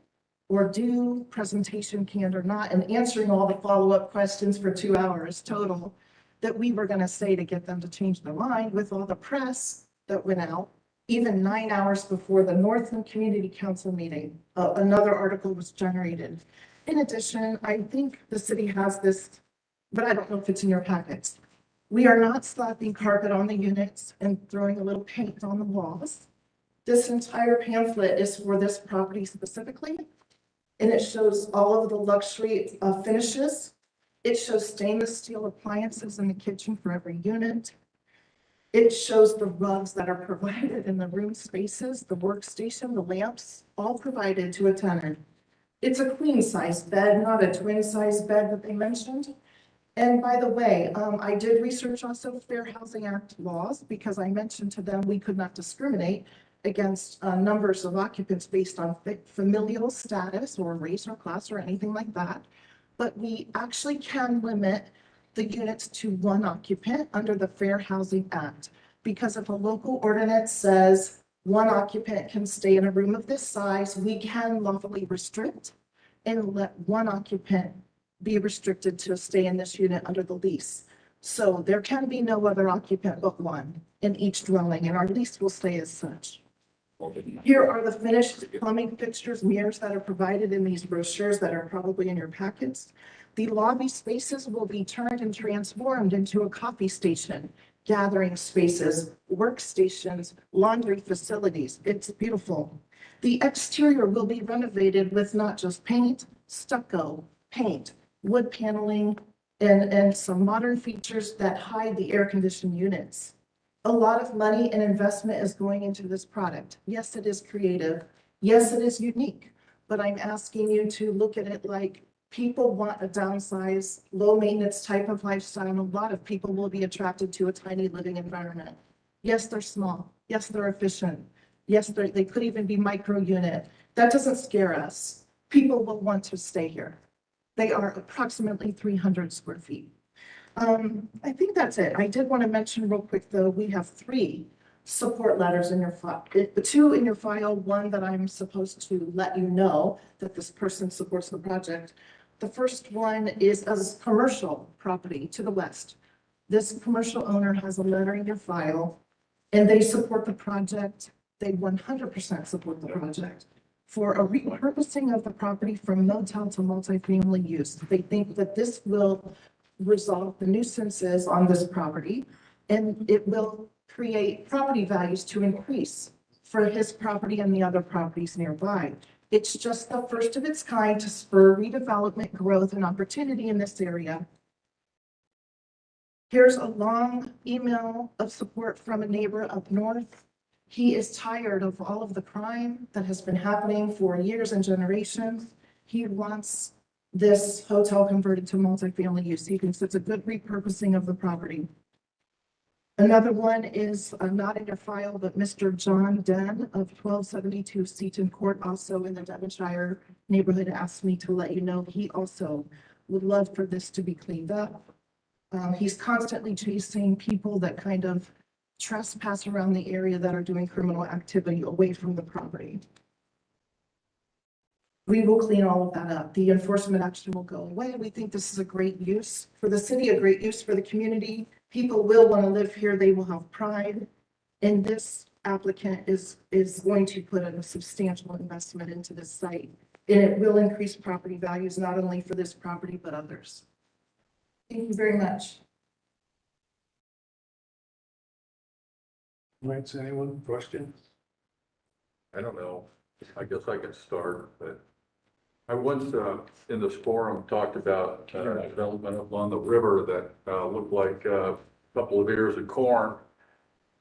or do, presentation canned or not, and answering all the follow-up questions for 2 hours total that we were going to say to get them to change their mind with all the press that went out. Even 9 hours before the Northland Community Council meeting, another article was generated. In addition, I think the city has this, but I don't know if it's in your packets. We are not slapping carpet on the units and throwing a little paint on the walls. This entire pamphlet is for this property specifically, and it shows all of the luxury finishes. It shows stainless steel appliances in the kitchen for every unit. It shows the rugs that are provided in the room spaces, the workstation, the lamps, all provided to a tenant. It's a queen size bed, not a twin size bed that they mentioned. And by the way, I did research also Fair Housing Act laws because I mentioned to them we could not discriminate against numbers of occupants based on familial status or race or class or anything like that. But we actually can limit the units to 1 occupant under the Fair Housing Act. Because if a local ordinance says 1 occupant can stay in a room of this size, we can lawfully restrict and let 1 occupant be restricted to stay in this unit under the lease. So there can be no other occupant but 1 in each dwelling, and our lease will stay as such. Here are the finished plumbing fixtures, mirrors that are provided in these brochures that are probably in your packets. The lobby spaces will be turned and transformed into a coffee station, gathering spaces, workstations, laundry facilities. It's beautiful. The exterior will be renovated with not just paint, stucco, paint, wood paneling, and some modern features that hide the air-conditioned units. A lot of money and investment is going into this product. Yes, it is creative. Yes, it is unique, but I'm asking you to look at it like people want a downsized, low maintenance type of lifestyle, and a lot of people will be attracted to a tiny living environment. Yes, they're small. Yes, they're efficient. Yes, they could even be micro unit. That doesn't scare us. People will want to stay here. They are approximately 300 square feet. I think that's it. I did want to mention real quick, though, we have 3 support letters in your file, 2 in your file, 1 that I'm supposed to let you know that this person supports the project. The first one is as commercial property to the west. This commercial owner has a letter in your file, and they support the project. They 100% support the project for a repurposing of the property from motel to multifamily use. They think that this will resolve the nuisances on this property, and it will create property values to increase for his property and the other properties nearby. It's just the first of its kind to spur redevelopment, growth, and opportunity in this area. Here's a long email of support from a neighbor up north. He is tired of all of the crime that has been happening for years and generations. He wants this hotel converted to multifamily use. He thinks it's a good repurposing of the property. Another one is not in your file, but Mr. John Den of 1272 Seaton Court, also in the Devonshire neighborhood, asked me to let you know he also would love for this to be cleaned up. He's constantly chasing people that kind of trespass around the area that are doing criminal activity away from the property. We will clean all of that up. The enforcement action will go away. We think this is a great use for the city, a great use for the community. People will want to live here. They will have pride in this applicant is going to put in a substantial investment into this site. And it will increase property values, not only for this property, but others. Thank you very much. Right, anyone, questions? I don't know, I guess I can start, but I once, in this forum, talked about, development along the river that, looked like a couple of ears of corn.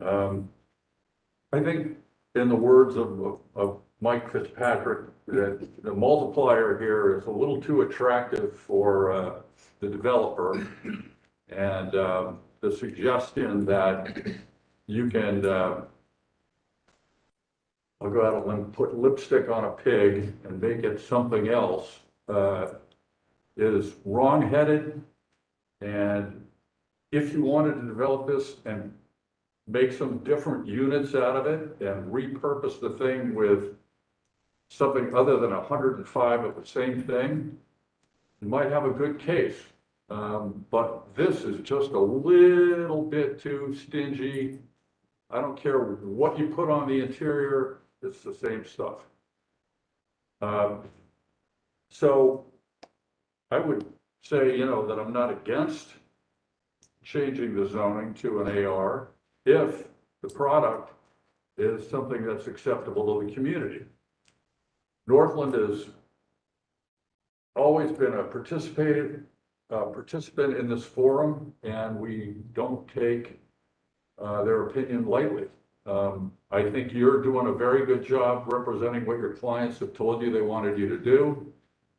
I think, in the words of Mike Fitzpatrick, that the multiplier here is a little too attractive for, the developer. And, the suggestion that you can, I'll go out and put lipstick on a pig and make it something else, is wrong-headed. And if you wanted to develop this and make some different units out of it and repurpose the thing with something other than 105 of the same thing, you might have a good case. But this is just a little bit too stingy. I don't care what you put on the interior, it's the same stuff. So I would say, that I'm not against changing the zoning to an AR if the product is something that's acceptable to the community. Northland has always been a participant in this forum, and we don't take their opinion lightly. I think you're doing a very good job representing what your clients have told you they wanted you to do,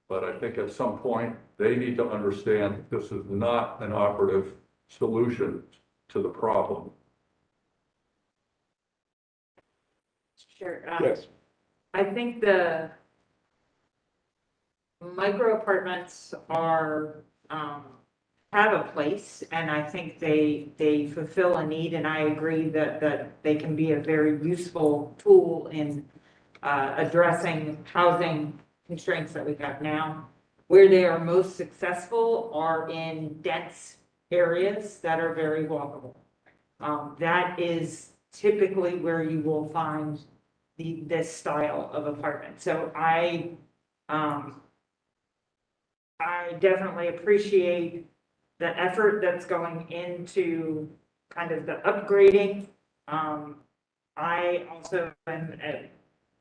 but I think at some point they need to understand that this is not an operative solution to the problem. Sure. Yes. I think the micro apartments are, have a place, and I think they fulfill a need, and I agree that they can be a very useful tool in addressing housing constraints that we have now. Where they are most successful are in dense areas that are very walkable. That is typically where you will find this style of apartment. So I definitely appreciate the effort that's going into kind of the upgrading. I also am,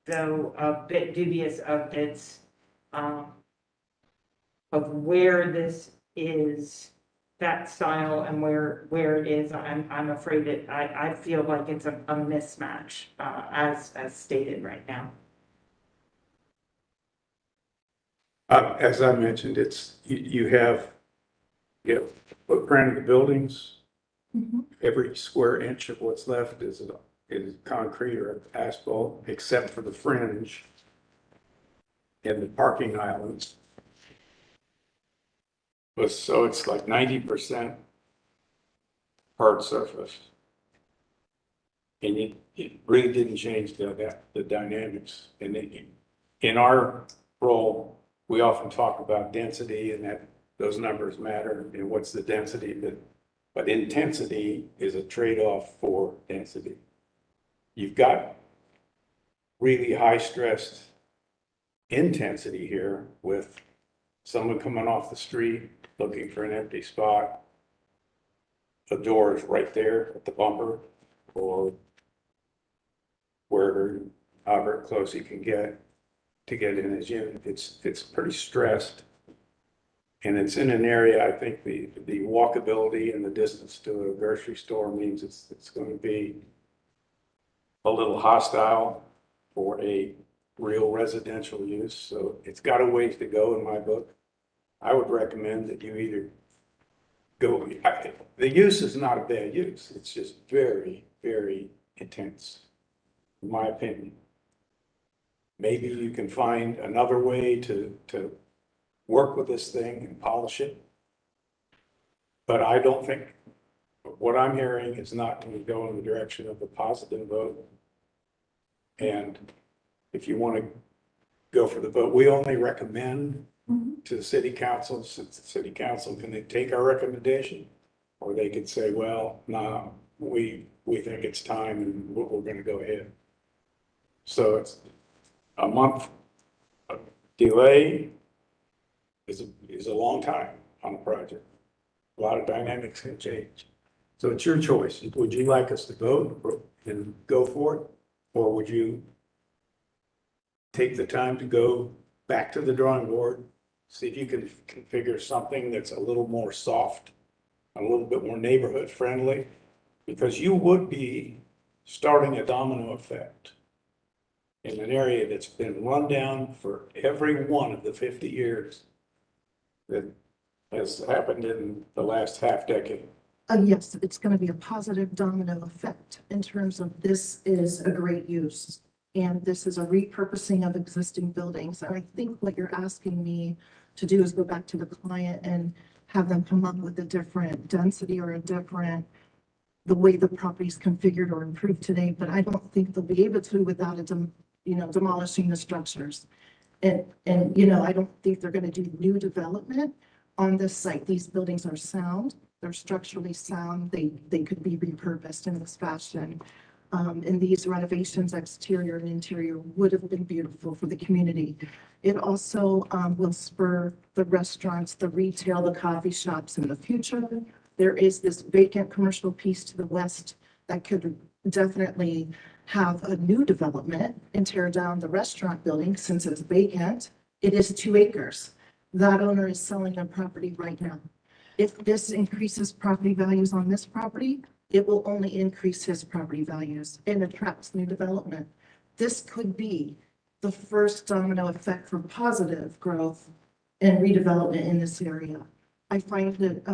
though, a bit dubious of its, of where this is, that style, and where it is. I'm afraid I feel like it's a mismatch, as stated right now. As I mentioned, you have footprint of the buildings. Every square inch of what's left is concrete or asphalt, except for the fringe and the parking islands. But so it's like 90% hard surface. And it really didn't change the dynamics. And in our role, we often talk about density and that those numbers matter and what's the density, but intensity is a trade-off for density. You've got really high stressed intensity here with someone coming off the street looking for an empty spot. The door is right there at the bumper, or wherever, however close he can get to get in his unit. It's pretty stressed. And it's in an area, I think the walkability and the distance to a grocery store means it's going to be a little hostile for a real residential use. So it's got a ways to go in my book. I would recommend that you either go, the use is not a bad use. It's just very, very intense, in my opinion. Maybe you can find another way to work with this thing and polish it. But I don't think, what I'm hearing is not going to go in the direction of a positive vote. And if you want to go for the vote, we only recommend to the city council, since the city council can take our recommendation, or they could say, well, no, we think it's time and we're gonna go ahead. So it's a month delay is a long time on a project. A lot of dynamics can change. So it's your choice. Would you like us to vote and go for it? Or would you take the time to go back to the drawing board, see if you can configure something that's a little more soft, a little bit more neighborhood friendly? Because you would be starting a domino effect in an area that's been run down for every one of the 50 years that has happened in the last half decade. Yes, it's going to be a positive domino effect in terms of this is a great use. And this is a repurposing of existing buildings. And I think what you're asking me to do is go back to the client and have them come up with a different density or a different, the way the property is configured or improved today. But I don't think they'll be able to without demolishing the structures. And, I don't think they're going to do new development on this site. These buildings are sound. They're structurally sound. They could be repurposed in this fashion. And these renovations, exterior and interior, would have been beautiful for the community. It also will spur the restaurants, the retail, the coffee shops in the future. There is this vacant commercial piece to the west that could definitely have a new development and tear down the restaurant building since it's vacant. It is 2 acres. That owner is selling their property right now. If this increases property values on this property, it will only increase his property values and attracts new development. This could be the first domino effect for positive growth and redevelopment in this area. I find it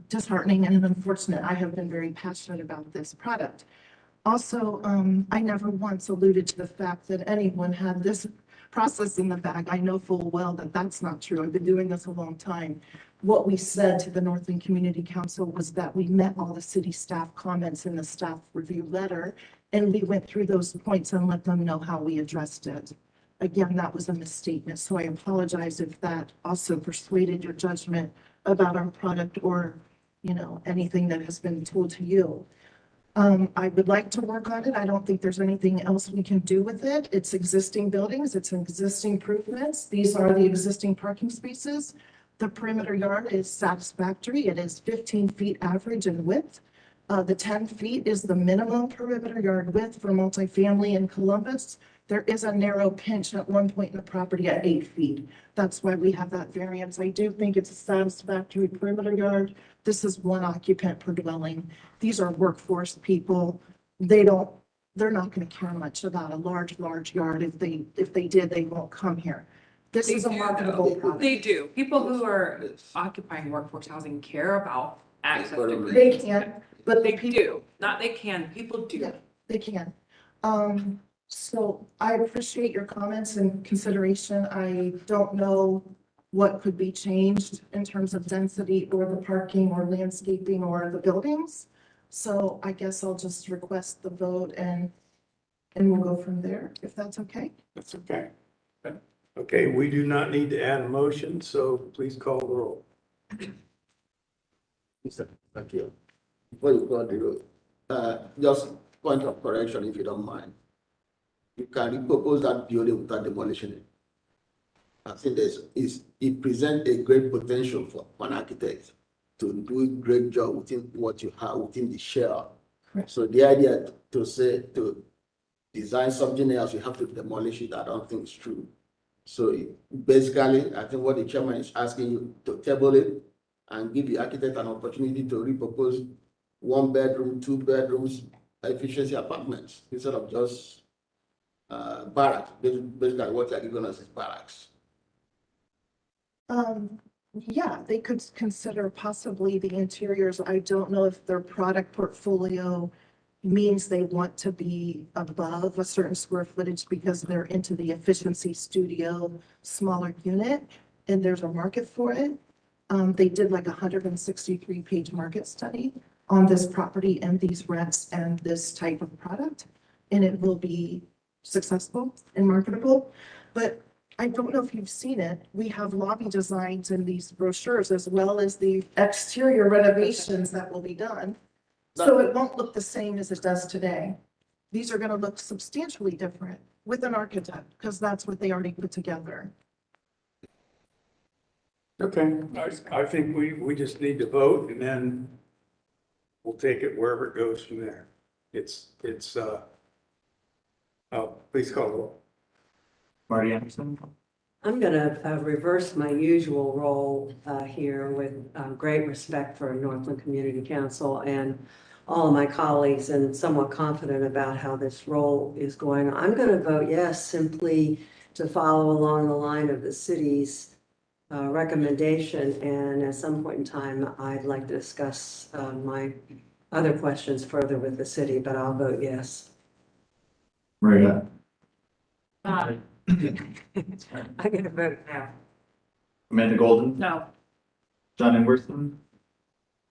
disheartening and unfortunate. I have been very passionate about this product. Also, I never once alluded to the fact that anyone had this process in the bag. I know full well that that's not true. I've been doing this a long time. What we said to the Northland Community Council was that we met all the city staff comments in the staff review letter, and we went through those points and let them know how we addressed it. Again, that was a misstatement, so I apologize if that also persuaded your judgment about our product or, anything that has been told to you. I would like to work on it. I don't think there's anything else we can do with it. It's existing buildings, it's existing improvements. These are the existing parking spaces. The perimeter yard is satisfactory. It is 15 feet average in width. The 10 feet is the minimum perimeter yard width for multifamily in Columbus. There is a narrow pinch at one point in the property at 8 feet. That's why we have that variance. I do think it's a satisfactory perimeter yard. This is 1 occupant per dwelling. These are workforce people. They're not going to care much about a large yard. If they did, they won't come here. This is a marketable product. They do. People who are occupying workforce housing care about access to. They can, but They do. Not they can, people do. Yeah, they can. So I appreciate your comments and consideration. I don't know what could be changed in terms of density or the parking or landscaping or the buildings. So I guess I'll just request the vote and we'll go from there, if that's okay. That's okay. Okay, we do not need to add a motion, so please call the roll. Thank you. Before you call the roll, just point of correction, if you don't mind. You can repurpose that building without demolishing it. I think it presents a great potential for an architect to do a great job within what you have within the shell. Correct. So the idea to design something else, you have to demolish it, I don't think it's true. So basically, I think what the chairman is asking you to table it and give the architect an opportunity to repurpose 1 bedroom, 2 bedrooms, efficiency apartments instead of just barracks. Basically, what they're giving us is barracks. Yeah, they could consider possibly the interiors. I don't know if their product portfolio means they want to be above a certain square footage because they're into the efficiency studio, smaller unit, and there's a market for it. They did like a 163-page market study on this property and these rents and this type of product, and it will be successful and marketable. But I don't know if you've seen it. We have lobby designs in these brochures as well as the exterior renovations that will be done. So it won't look the same as it does today. These are gonna look substantially different with an architect, because that's what they already put together. Okay, I think we just need to vote and then we'll take it wherever it goes from there. Oh, please call the roll. Marty Anderson, I'm going to reverse my usual role here with great respect for Northland Community Council and all of my colleagues, and somewhat confident about how this role is going. I'm going to vote yes, simply to follow along the line of the city's recommendation. And at some point in time, I'd like to discuss my other questions further with the city, but I'll vote yes. Maria, I'm gonna vote no. Amanda Golden, No, John Ingwerson,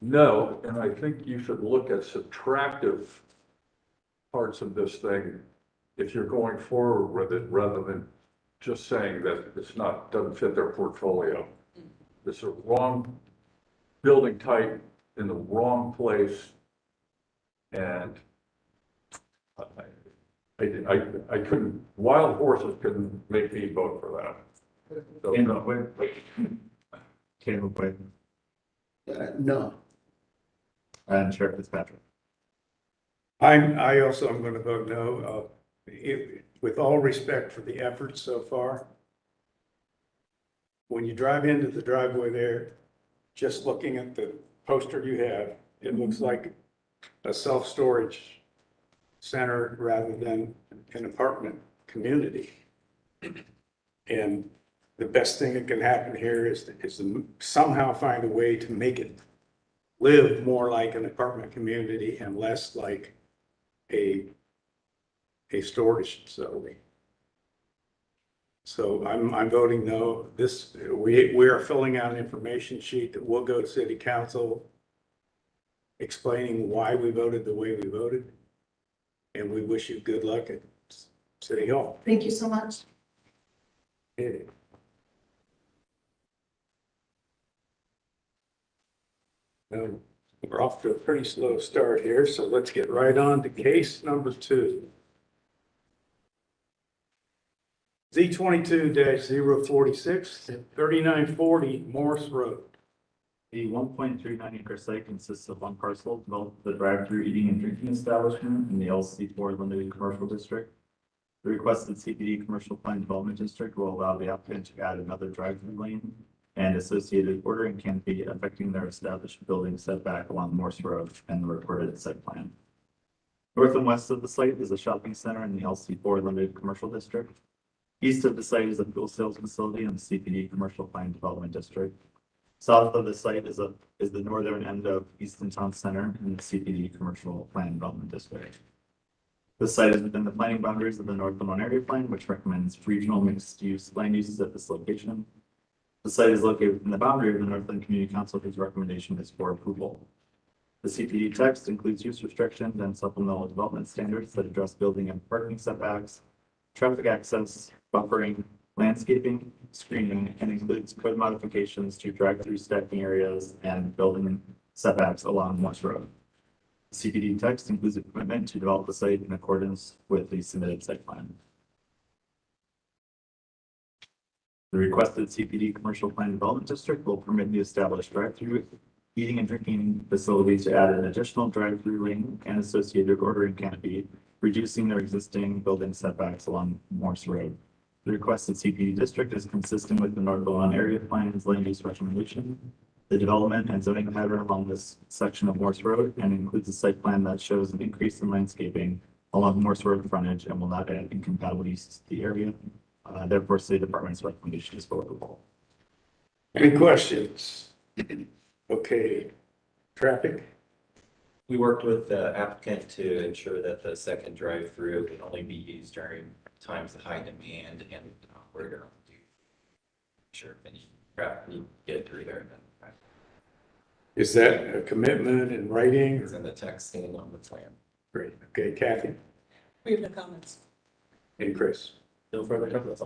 No, and I think you should look at subtractive parts of this thing if you're going forward with it, rather than just saying that it's not, doesn't fit their portfolio. It's a wrong building type in the wrong place. And I couldn't, wild horses couldn't make me vote for that. So, Caleb no. Wade, Caleb Wade, No. and Sheriff Fitzpatrick. I also am going to vote no. With all respect for the efforts so far, when you drive into the driveway there, just looking at the poster you have, it looks like a self-storage center rather than an apartment community. And the best thing that can happen here is to somehow find a way to make it live more like an apartment community and less like a storage facility. So I'm voting no. We are filling out an information sheet that will go to city council explaining why we voted the way we voted. And we wish you good luck at City Hall. Thank you so much. Okay. We're off to a pretty slow start here, so let's get right on to case number 2. Z22-046, 3940 Morse Road. The 1.39 acre site consists of one parcel developed with a drive-through eating and drinking establishment in the LC4 Limited Commercial District. The requested CPD Commercial Plan Development District will allow the applicant to add another drive-through lane and associated ordering canopy affecting their established building setback along Morse Road and the recorded site plan. North and west of the site is a shopping center in the LC4 Limited Commercial District. East of the site is a fuel sales facility in the CPD Commercial Plan Development District. South of the site is the northern end of Easton Town Center in the CPD Commercial Plan Development District. The site is within the planning boundaries of the North Lamont Area Plan, which recommends regional mixed-use land uses at this location. The site is located within the boundary of the Northland Community Council, whose recommendation is for approval. The CPD text includes use restrictions and supplemental development standards that address building and parking setbacks, traffic access, buffering, landscaping, screening, and includes code modifications to drive-through stacking areas and building setbacks along Morse Road. The CPD text includes a commitment to develop the site in accordance with the submitted site plan. The requested CPD Commercial Plan Development District will permit the established drive-through eating and drinking facilities to add an additional drive-through lane and associated ordering canopy, reducing their existing building setbacks along Morse Road. The requested CPD district is consistent with the North Lamont Area Plan's land use recommendation. The development and zoning pattern along this section of Morse Road and includes a site plan that shows an increase in landscaping along Morse Road frontage and will not add incompatible uses to the area. Therefore, City Department's recommendation is favorable. Any questions? Okay, traffic? We worked with the applicant to ensure that the second drive-through can only be used during times of high demand, and we're going to do sure if any traffic need to get through there. Then Is that a commitment in writing? it's in the text and on the plan. Great. Okay, Kathy We have no comments. and Chris. No further comments.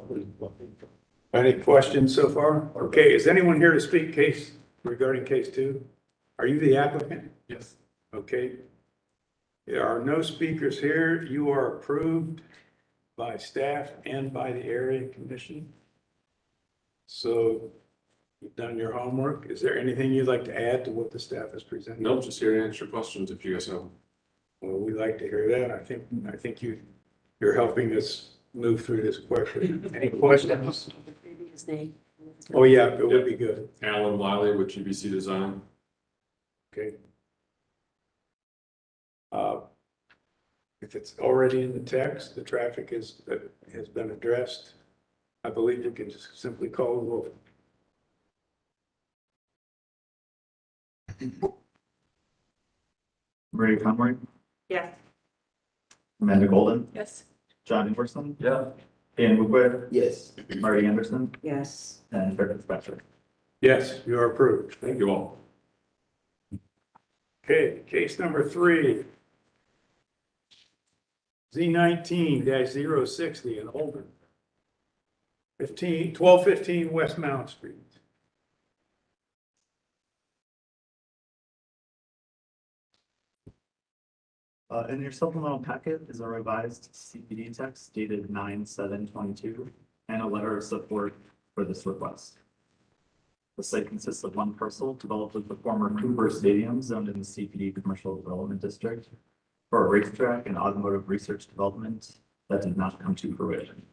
Any questions so far? Okay, is anyone here to speak regarding case 2? Are you the applicant? Yes. Okay, There are no speakers here. You are approved by staff and by the area commission. So you've done your homework. Is there anything you'd like to add to what the staff has presented? No, just here to answer questions if you guys have. Well, we'd like to hear that. I think you're helping us move through this quickly. Any questions? His name. Oh, yeah, it would be good. Alan Wiley with GBC Design. Okay. If it's already in the text, the traffic has been addressed, I believe you can just simply call the roll. Maria Conroy, Yes. Amanda Golden, Yes. John Ingwerson. Yeah. Dan Woodward, Yes. Marty Anderson, Yes. and Fred Fitzpatrick. Yes, you are approved. Thank you all. Okay, case number 3. Z19-060 in Holden. 1215 West Mount Street. In your supplemental packet is a revised CPD text dated 9/7/22 and a letter of support for this request. The site consists of one parcel developed with the former Cooper Stadium zoned in the CPD Commercial Development District for a racetrack and automotive research development that did not come to fruition.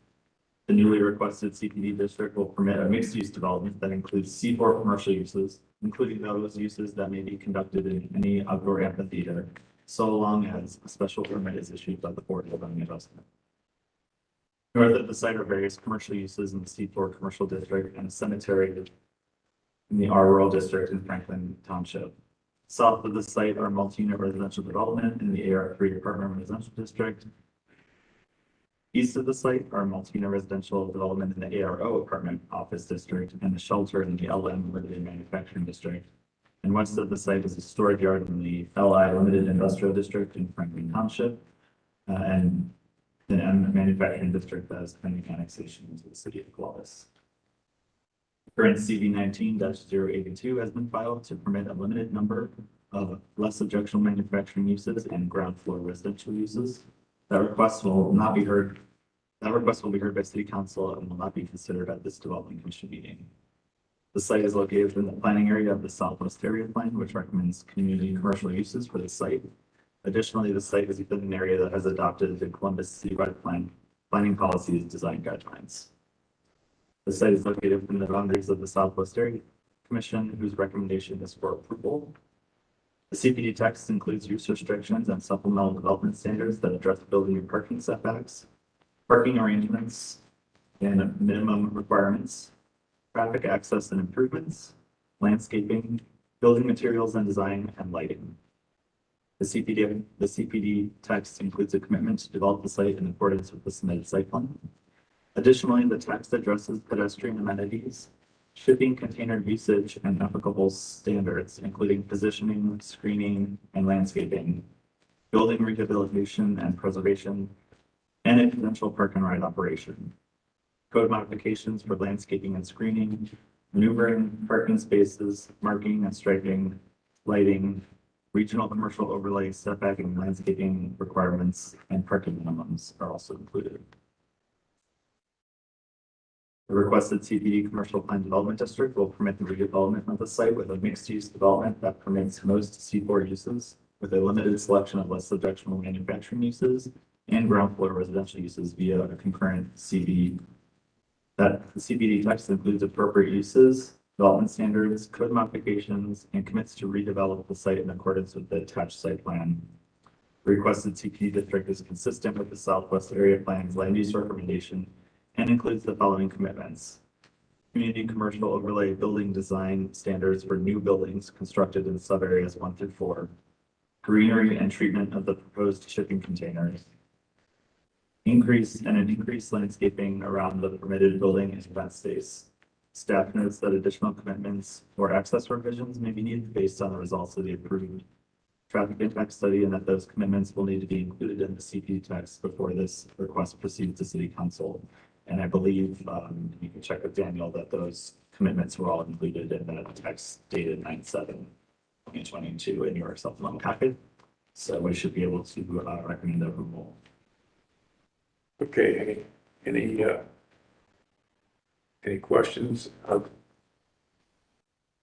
The newly requested CPD district will permit a mixed-use development that includes C4 commercial uses, including those uses that may be conducted in any outdoor amphitheater, so long as a special permit is issued by the Board of Zoning Adjustment. North of the site are various commercial uses in the C4 commercial district and a cemetery in the R rural district in Franklin Township. South of the site are multi-unit residential development in the AR3 apartment residential district. East of the site are multi-unit residential development in the ARO apartment office district and the shelter in the LM limited manufacturing district. And west of the site is a storage yard in the LI limited industrial district in Franklin Township, and the M manufacturing district that is pending annexation into the city of Columbus. Current CV 19-082 has been filed to permit a limited number of less objectionable manufacturing uses and ground floor residential uses. That request will be heard by City Council and will not be considered at this Development Commission meeting. The site is located within the planning area of the Southwest Area Plan, which recommends community commercial uses for the site. Additionally, the site is within an area that has adopted the Columbus Citywide Planning Policies Design Guidelines. The site is located within the boundaries of the Southwest Area Commission, whose recommendation is for approval. The CPD text includes use restrictions and supplemental development standards that address building and parking setbacks, parking arrangements, and minimum requirements, traffic access and improvements, landscaping, building materials and design, and lighting. The CPD text includes a commitment to develop the site in accordance with the submitted site plan. Additionally, the text addresses pedestrian amenities, shipping container usage, and applicable standards, including positioning, screening, and landscaping, building rehabilitation and preservation, and a potential park and ride operation. Code modifications for landscaping and screening, maneuvering, parking spaces, marking and striping, lighting, regional commercial overlay, setback and landscaping requirements, and parking minimums are also included. The requested CPD Commercial Plan Development District will permit the redevelopment of the site with a mixed-use development that permits most C4 uses with a limited selection of less objectionable manufacturing uses and ground floor residential uses via a concurrent CB. That the CPD text includes appropriate uses, development standards, code modifications, and commits to redevelop the site in accordance with the attached site plan. The requested CPD district is consistent with the Southwest Area Plan's land use recommendation and includes the following commitments: community commercial overlay building design standards for new buildings constructed in sub-areas 1 through 4, greenery and treatment of the proposed shipping containers, increased landscaping around the permitted building and event space. Staff notes that additional commitments or access revisions may be needed based on the results of the approved traffic impact study, and that those commitments will need to be included in the CPD text before this request proceeds to City Council. And I believe you can check with Daniel that those commitments were all included in the text dated 9/7/2022 in your supplemental packet. So we should be able to recommend approval. Okay, any questions of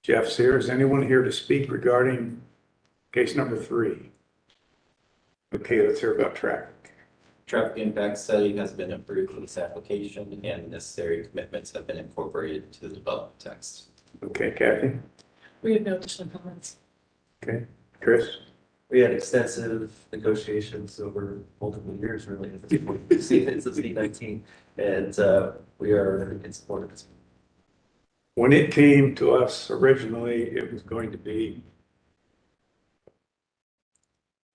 Jeff's here? Is anyone here to speak regarding case number 3? Okay, let's hear about traffic. Traffic impact study has been approved for this application and necessary commitments have been incorporated into the development text. Okay, Kathy? We have no additional comments. Okay, Chris? We had extensive negotiations over multiple years, really, at this point, since 2019, and we are in support of this. When it came to us originally, it was going to be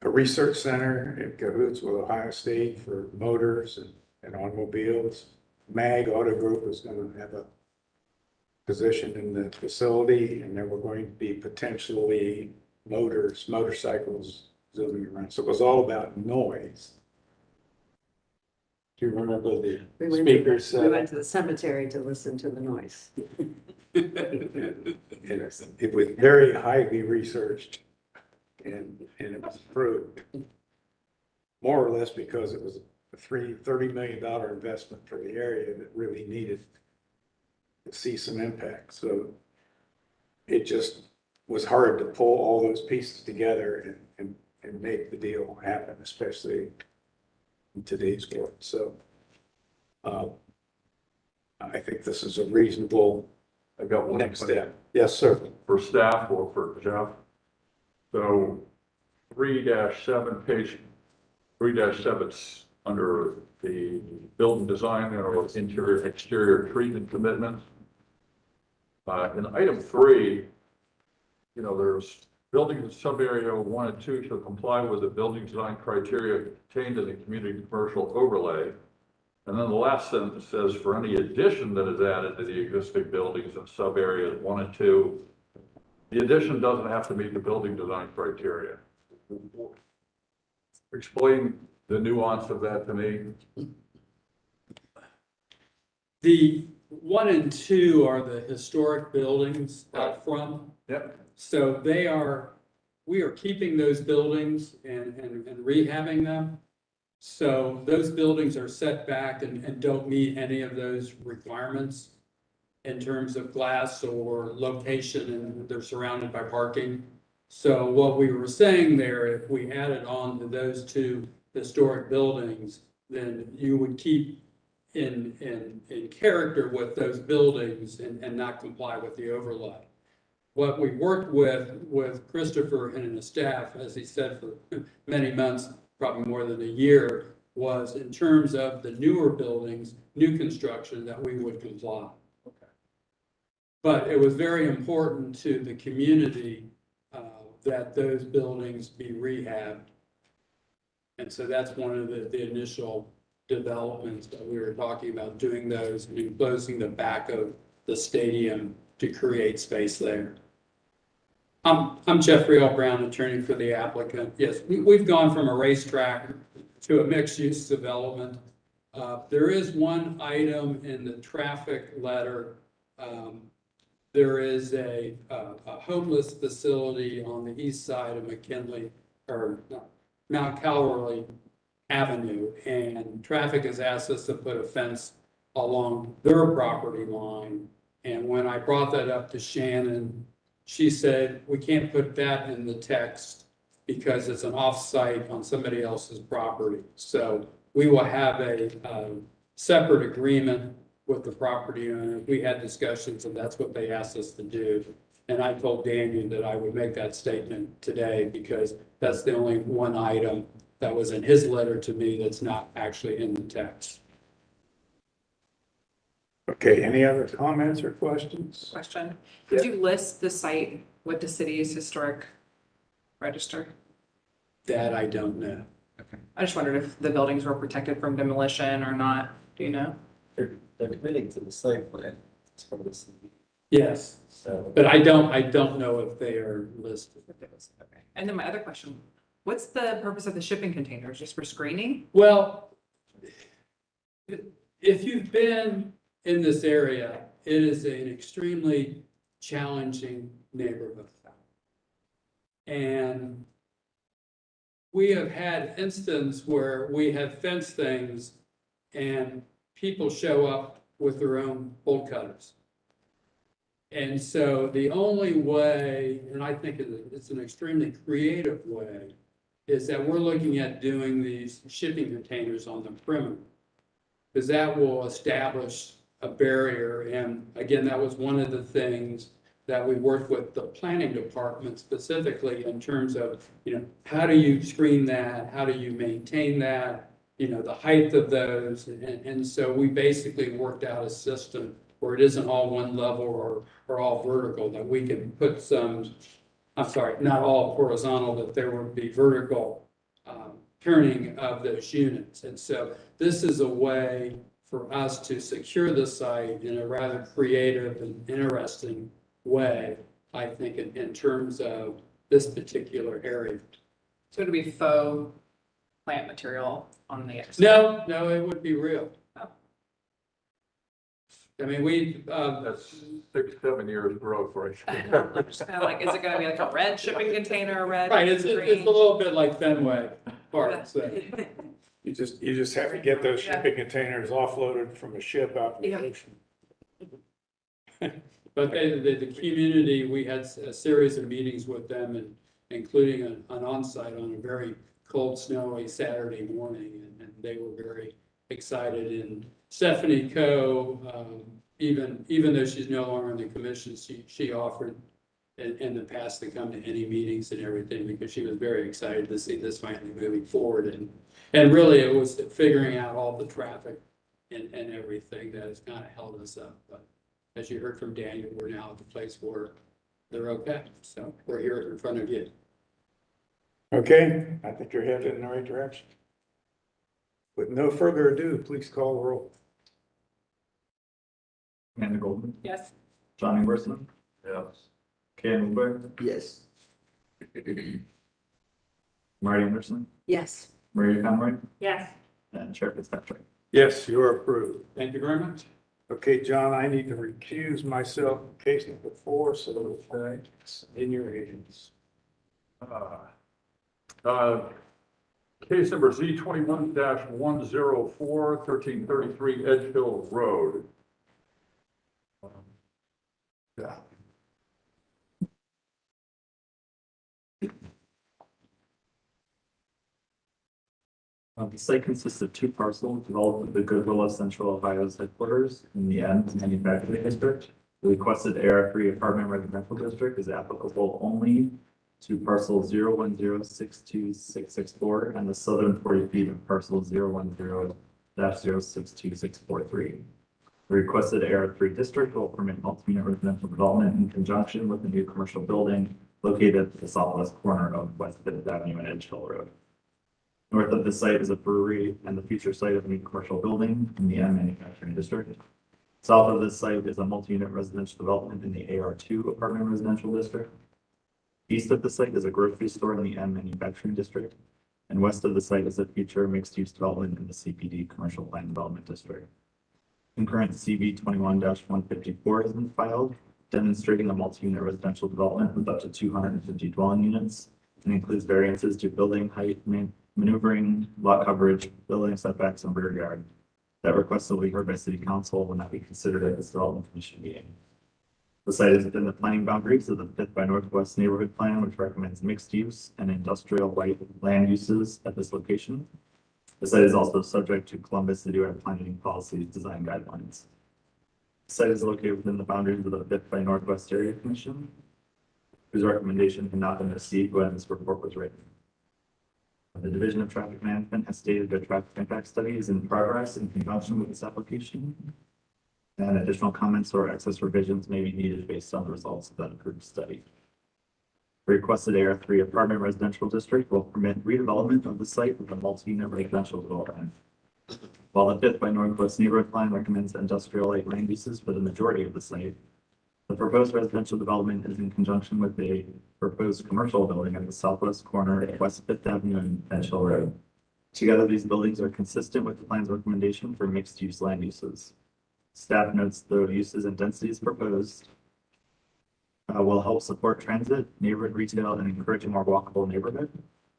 a research center in cahoots with Ohio State for motors and automobiles. MAG Auto Group was going to have a position in the facility, and there were going to be potentially motorcycles zooming around. So it was all about noise. Do you remember the speakers? We went to the cemetery to listen to the noise. It was very highly researched and it was approved. More or less because it was a $30 million investment for the area that really needed to see some impact. So it just was hard to pull all those pieces together and make the deal happen, especially in today's world. So I think this is a reasonable I got one next step. Yes, sir. for staff or for Jeff. So 3-7, page 3-7's under the building design or interior exterior treatment commitments. In item 3, you know, there's buildings in sub-area 1 and 2 shall comply with the building design criteria contained in the community commercial overlay. And then the last sentence says, for any addition that is added to the existing buildings in sub-areas 1 and 2, the addition doesn't have to meet the building design criteria. Explain the nuance of that to me. The 1 and 2 are the historic buildings out front. Yep. So we are keeping those buildings and rehabbing them. So those buildings are set back and don't meet any of those requirements in terms of glass or location, and they're surrounded by parking. So what we were saying there, if we added on to those 2 historic buildings, then you would keep in character with those buildings and not comply with the overlay. What we worked with Christopher and his staff, as he said, for many months, probably more than a year, was in terms of the newer buildings, new construction, that we would comply. But it was very important to the community that those buildings be rehabbed. And so that's one of the initial developments that we were talking about, doing those and enclosing the back of the stadium to create space there. I'm Jeffrey L. Brown, attorney for the applicant. Yes, we've gone from a racetrack to a mixed-use development. There is one item in the traffic letter. There is a homeless facility on the east side of McKinley, or Mount Calvary Avenue, and traffic has asked us to put a fence along their property line. And when I brought that up to Shannon, she said, we can't put that in the text because it's an off-site on somebody else's property. So we will have a separate agreement with the property owner. We had discussions and that's what they asked us to do. And I told Daniel that I would make that statement today because that's the only one item that was in his letter to me that's not actually in the text. Okay, any other comments or questions? Question, did you list the site with the city's historic register? That I don't know. I just wondered if the buildings were protected from demolition or not, do you know? They're committing to the site plan. It's part of the city. Yes, So but I don't know if they are listed. Okay. And then my other question, what's the purpose of the shipping containers? Just for screening? Well, if you've been in this area, it is an extremely challenging neighborhood. And we have had instances where we have fenced things and people show up with their own bolt cutters. And so the only way, and I think it's an extremely creative way, is that we're looking at doing these shipping containers on the perimeter. Because that will establish a barrier. And again, that was one of the things that we worked with the planning department specifically in terms of, how do you screen that? How do you maintain that? The height of those. And so we basically worked out a system where it isn't all one level or all vertical, that we can put some, I'm sorry, not all horizontal, that there would be vertical turning of those units. And so this is a way for us to secure the site in a rather creative and interesting way, I think, in terms of this particular area. So it'll be faux plant material on the exterior. No, it would be real. Oh. I mean, we, That's 6-7 years growth right I'm there. just kind of like, is it gonna be like a red shipping container, a red? right, it's a green? little bit like Fenway Park, so. You just have to get those shipping containers offloaded from a ship out in the ocean. But the community, we had a series of meetings with them, and including an onsite on a very cold, snowy Saturday morning, and they were very excited. And Stephanie Coe, even though she's no longer in the commission, she offered in the past to come to any meetings and everything, because she was very excited to see this finally moving forward. And really, it was figuring out all the traffic and everything that has kind of held us up. But as you heard from Daniel, we're now at the place where they're okay. So we're here in front of you. Okay, I think you're headed in the right direction. With no further ado, please call the roll. Amanda Golden, Yes. John Ingberson, Yes. Ken Wilber, Yes. Marty Anderson, Yes. Maria Conroy, Yes. and Chair Fitzpatrick. Yes, you are approved. Thank you very much. Okay, John, I need to recuse myself in case number 4, so it's in your hands. Case number Z 21-104, 1333 Edge Hill Road. Yeah. The site consists of 2 parcels developed with the goodwill of Central Ohio's headquarters in the End Manufacturing District. The requested AR3 apartment residential district is applicable only to parcel 010-62664 and the southern 40 feet of parcel 010-062643. The requested AR3 district will permit multi-unit residential development in conjunction with the new commercial building located at the southwest corner of West Fifth Avenue and Edge Hill Road. North of the site is a brewery and the future site of a new commercial building in the M Manufacturing District. South of this site is a multi-unit residential development in the AR2 apartment residential district. East of the site is a grocery store in the M Manufacturing District. And west of the site is a future mixed-use development in the CPD Commercial Plan Development District. Concurrent CB 21-154 has been filed, demonstrating a multi-unit residential development with up to 250 dwelling units and includes variances to building height, maneuvering, lot coverage, building setbacks, and rear yard. That request will be heard by City Council when that be considered at this development commission meeting. The site is within the planning boundaries of the 5th by Northwest Neighborhood Plan, which recommends mixed use and industrial light land uses at this location. The site is also subject to Columbus City planning policy design guidelines. The site is located within the boundaries of the 5th by Northwest Area Commission, whose recommendation cannot been received when this report was written. The Division of Traffic Management has stated their traffic impact study is in progress in conjunction with this application. And additional comments or excess revisions may be needed based on the results of that approved study. The requested AR3 apartment residential district will permit redevelopment of the site with a multi-unit residential development. While the 5th by Northwest Neighborhood Plan recommends industrial light land uses for the majority of the site, the proposed residential development is in conjunction with a proposed commercial building at the southwest corner of West Fifth Avenue and Edge Hill Road. Together, these buildings are consistent with the plan's recommendation for mixed-use land uses. Staff notes the uses and densities proposed will help support transit, neighborhood retail, and encourage a more walkable neighborhood.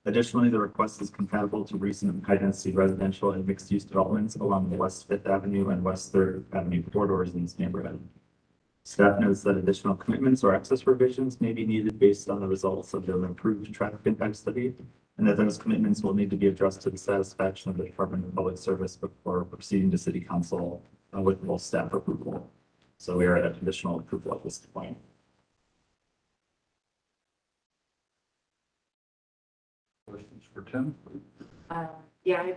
Additionally, the request is compatible to recent high-density residential and mixed-use developments along the West Fifth Avenue and West Third Avenue corridors in this neighborhood. Staff notes that additional commitments or access revisions may be needed based on the results of the improved traffic impact study, and that those commitments will need to be addressed to the satisfaction of the Department of Public Service before proceeding to City Council with full staff approval. So we are at additional approval at this point. Questions for Tim? Yeah,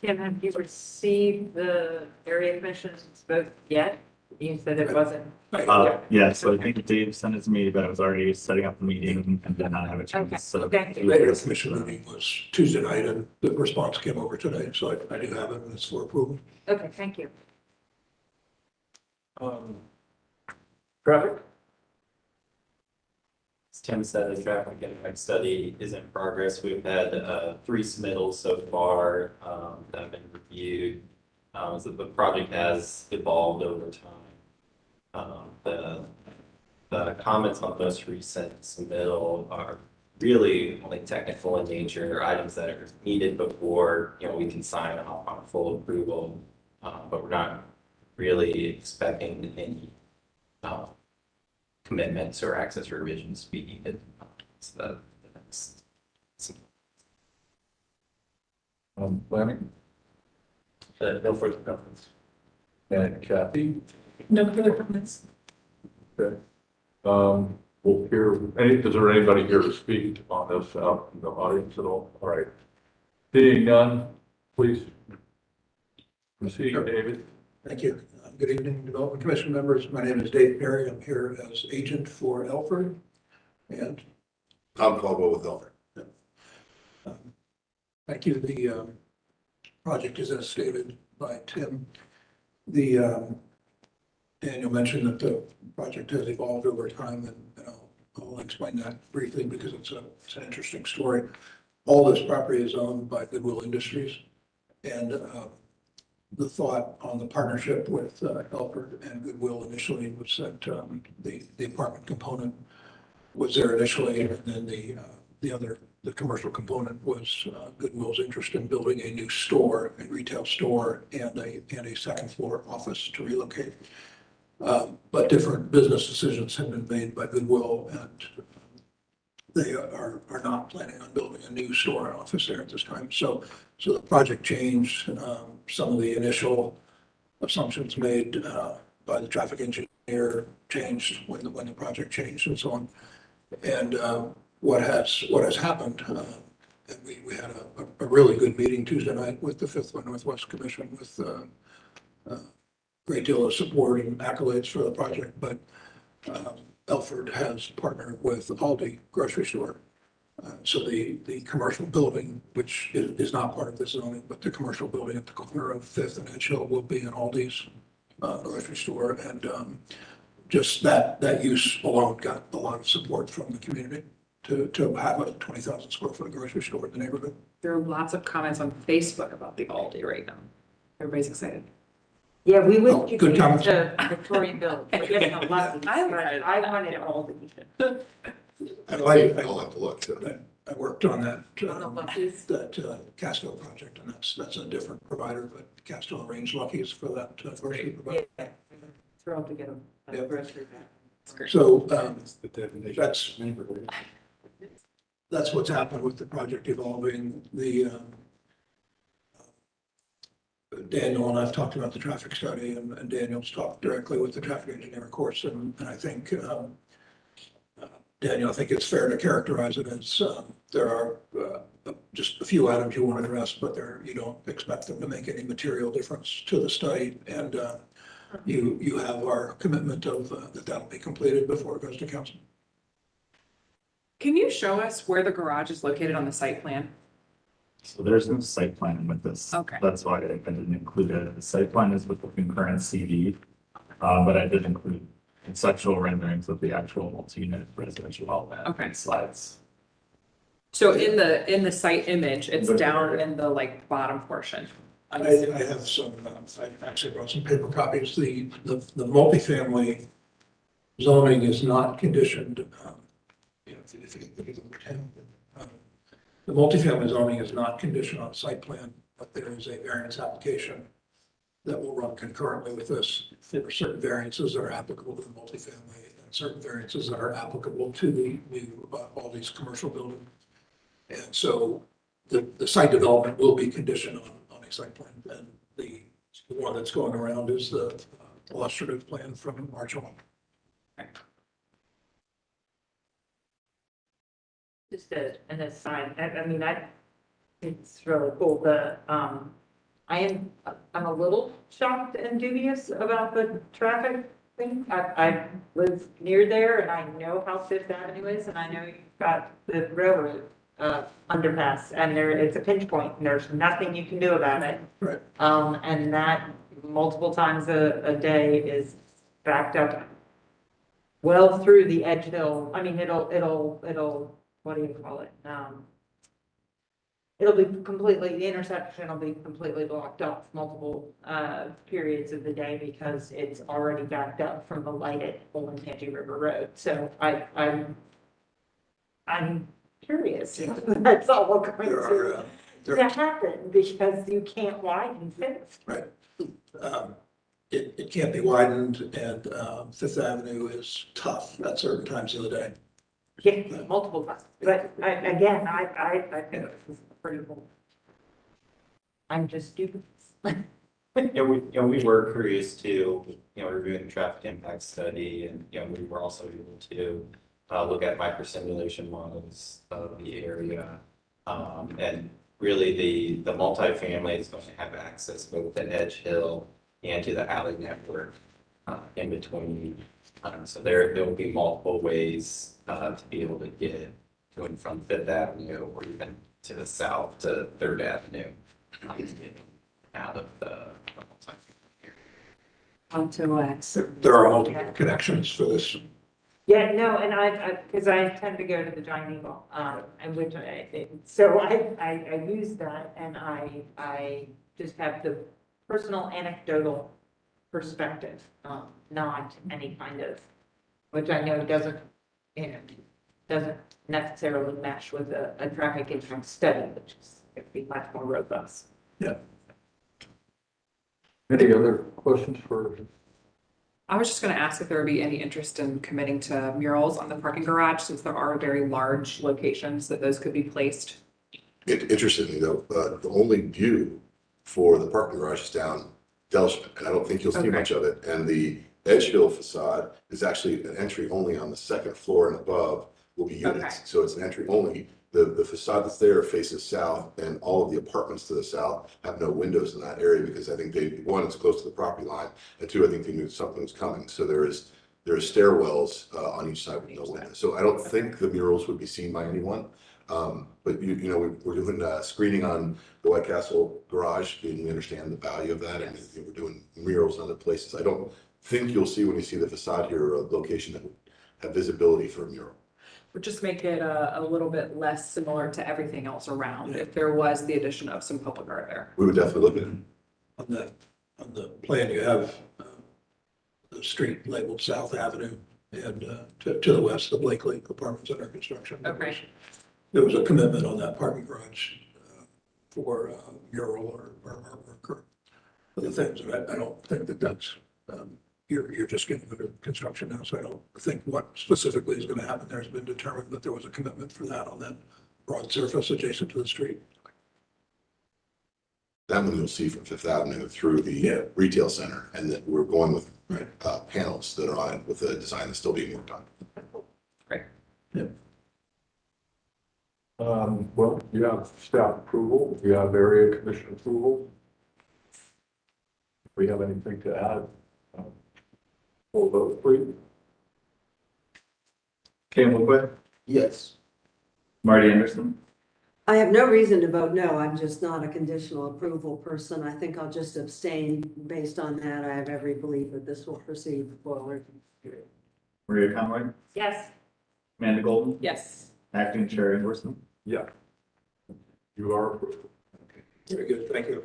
Tim, have you received the area commission's vote yet? You said it wasn't. Yeah, so I think Dave sent it to me, but I was already setting up the meeting and did not have a Okay, chance. So okay. The mayor commission meeting was Tuesday night and the response came over today, so I do have it and it's for approval. Okay, thank you. Traffic? As Tim said, the traffic impact study is in progress. We've had 3 submittals so far that have been reviewed. So the project has evolved over time. The comments on the most recent submittal are really only technical in nature, items that are needed before, we can sign off on full approval. But we're not really expecting any commitments or access revisions to be needed. So the next. Planning? No further comments. And Kathy? No further comments. Okay. We'll hear, is there anybody here to speak on this out in the audience at all? All right. Seeing none, please proceed, Sure. David. Thank you. Good evening, Development Commission members. My name is Dave Perry. I'm here as agent for Elford. And I'm Caldwell with Elford. thank you. The project is as stated by Tim. Daniel mentioned that the project has evolved over time, and I'll explain that briefly because it's an interesting story. All this property is owned by Goodwill Industries, and the thought on the partnership with Elford and Goodwill initially was that the apartment component was there initially, and then the commercial component was Goodwill's interest in building a new store, a retail store, and a second floor office to relocate. But different business decisions have been made by Goodwill, and they are not planning on building a new store and office there at this time. So the project changed. Some of the initial assumptions made by the traffic engineer changed when the project changed and so on. And what has happened, and we had a really good meeting Tuesday night with the Fifth Northwest Commission with a great deal of support and accolades for the project, but Elford has partnered with Aldi grocery store. So the commercial building, which is not part of this zoning, but the commercial building at the corner of Fifth and Edge Hill will be an Aldi's grocery store. And just that use alone got a lot of support from the community to have a 20,000 square foot grocery store in the neighborhood. There are lots of comments on Facebook about the Aldi right now. Everybody's excited. Yeah, we Oh, would good get comments. to Victorian Village. We're getting a lot. I wanted all the. I'll have to look too. I worked on that Luckies. Castle project, and that's a different provider, but Castle arranged Lucky's for that grocery provider. Yeah, thrilled to get a Yep. grocery back. So that's what's happened with the project evolving. Daniel and I've talked about the traffic study, and Daniel's talked directly with the traffic engineer, of course, and I think Daniel, I think it's fair to characterize it as there are just a few items you want to address, but you don't expect them to make any material difference to the study. And you have our commitment of that'll be completed before it goes to council. Can you show us where the garage is located on the site plan? So there's no site plan with this. Okay. That's why I didn't include it. The site plan is with the concurrent CV, but I did include conceptual renderings of the actual multi-unit residential element. Okay. Slides. So in the site image, it's down in the bottom portion. I have some, I actually brought some paper copies. The multifamily zoning is not conditioned. If you look at number 10, The multifamily zoning is not conditioned on site plan, but there is a variance application that will run concurrently with this. There are certain variances that are applicable to the multifamily and certain variances that are applicable to the new, all these commercial buildings. And so the site development will be conditioned on a site plan. And the one that's going around is the illustrative plan from March 1. Just an aside, I mean, it's really cool, I'm a little shocked and dubious about the traffic thing. I live near there and I know how Fifth Avenue is, and I know you've got the railroad, underpass, and it's a pinch point, and there's nothing you can do about it. Right. And that multiple times a day is backed up well through the Edge Hill. I mean, it'll, what do you call it? It'll be completely, the intersection will be completely blocked off multiple, periods of the day because it's already backed up from the light at Olentangy River Road. So I'm curious if that's all going to happen because you can't widen Fifth. Right. It can't be widened, and Fifth Avenue is tough at certain times of the day. Yeah, multiple times. But I think this is pretty cool. I'm just stupid. Yeah, we were curious to, reviewing the traffic impact study, and, we were also able to look at microsimulation models of the area. And really the multifamily is going to have access both to Edge Hill and to the alley network in between. So there will be multiple ways to be able to get to and from Fifth Avenue or even to the south to Third Avenue. Out of the Onto X. There are multiple connections for this. Yeah, no, and because I tend to go to the Giant Eagle, and so I use that, and I just have the personal anecdotal perspective, not any kind of, which I know doesn't necessarily mesh with a traffic impact study, which is going to be much more robust. Yeah. Any other questions for? I was just gonna ask if there would be any interest in committing to murals on the parking garage, since there are very large locations that those could be placed. Interestingly though, the only view for the parking garage is down Delsham, and I don't think you'll see much of it. And the Edge Hill facade is actually an entry only on the second floor and above will be units. Okay. So it's an entry only. The facade that's there faces south, and all of the apartments to the south have no windows in that area because I think one, it's close to the property line, and two, I think they knew something was coming. So there are stairwells on each side with no windows. So I don't think the murals would be seen by anyone. But we're doing screening on the White Castle garage, and we understand the value of that, and we're doing murals in other places. I don't think you'll see, when you see the facade here, a location that would have visibility for a mural. Would just make it a little bit less similar to everything else around if there was the addition of some public art there. We would definitely look at it. On the plan, you have the street labeled South Avenue, and to the west, the Blakely apartments under construction. Okay. There was a commitment on that parking garage for mural or artwork or other things. I don't think that's, you're just getting under construction now, so I don't think what specifically is going to happen there has been determined, but there was a commitment for that on that broad surface adjacent to the street. That one you'll see from Fifth Avenue through the retail center, and that we're going with panels that are on it with a design that's still being worked on. Great. Yeah. Well, you have staff approval, you have area commission approval. If we have anything to add, we'll vote for you. Cam Woodward, Yes. Marty Anderson, I have no reason to vote no. I'm just not a conditional approval person. I think I'll just abstain based on that. I have every belief that this will proceed forward. Maria Conroy, Yes. Amanda Golden, Yes. Acting Chair Endorsement. Yeah. You are approved. Very good. Thank you.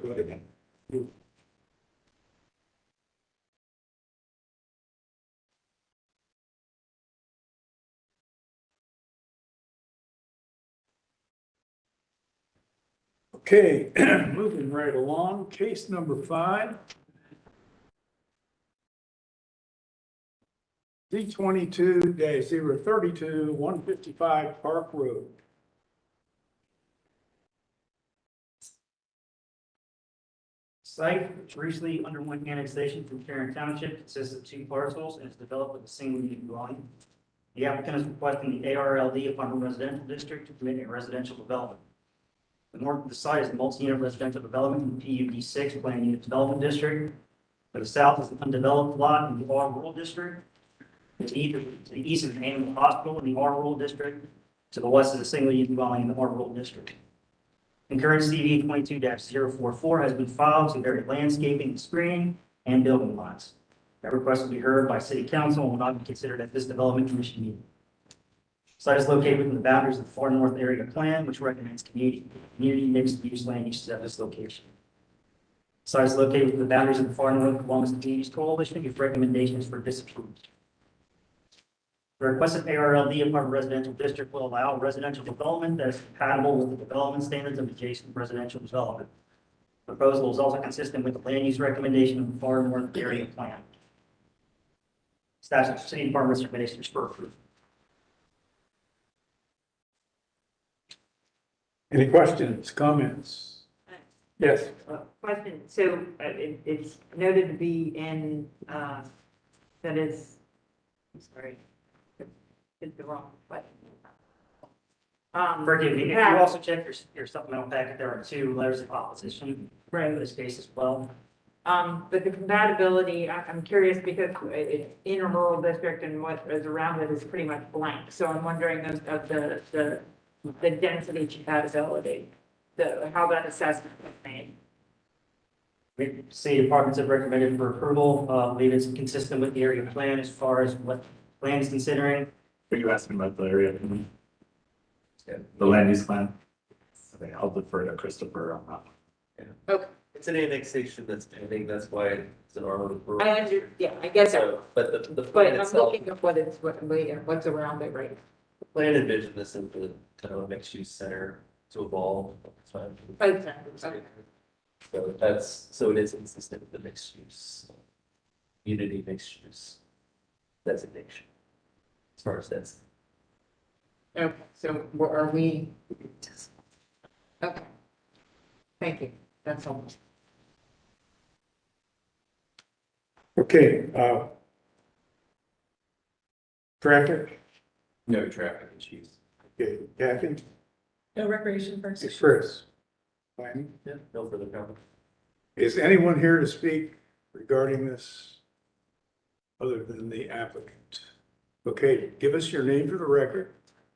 Okay, moving right along, case number 5. D22-032, 155 Park Road. Site, which recently underwent annexation from Tarrant Township, consists of 2 parcels and is developed with a single unit dwelling. The applicant is requesting the ARLD upon a residential district to permit a residential development. The north of the site is a multi-unit residential development in the PUD 6 Plan Unit Development District. To the south is an undeveloped lot in the R Rural District. To the east is an animal hospital in the R Rural District. To the west is a single unit dwelling in the R Rural District. Concurrent CV 22-044 has been filed to vary landscaping, screening, and building lots. That request will be heard by City Council and will not be considered at this Development Commission meeting. Site is located within the boundaries of the Far North Area Plan, which recommends community mixed-use land uses at this location. Site is located within the boundaries of the Far North Columbus Communities Coalition, with recommendations for disapproval. The requested ARLD upon residential district will allow residential development that is compatible with the development standards of adjacent residential development. The proposal is also consistent with the land use recommendation of the Far North Area Plan. Staff and City Department's recommendations for approval. Any questions, comments? Yes. Question, so it's noted to be in, that is, I'm sorry, it's the wrong button. Forgive me, if you also check your supplemental packet, there are 2 letters of opposition in this case as well. But the compatibility, I'm curious because it's in a rural district and what is around it is pretty much blank. So I'm wondering of the density compatibility, how that assessment was made. City departments have recommended for approval. I believe it's consistent with the area plan as far as what the plan is considering. Are you asking about the area? The land use plan? Okay, I'll defer to Christopher on that. Okay. It's an annexation that's pending, that's why it's an R rural. Yeah, I guess so. So, but the But plan I'm itself, looking at what's around it, right? the plan envisioned this into kind of a mixed-use center to evolve. over time. Okay. So it is consistent with the mixed-use, unity mixed-use designation. As far as that's. Okay, so are we? Okay. Thank you, that's all. Okay, traffic, No traffic issues. okay, Kathy, No recreation first. Chris. Planning. Yeah, no further comment. Is anyone here to speak regarding this other than the applicant? Okay, give us your name for the record.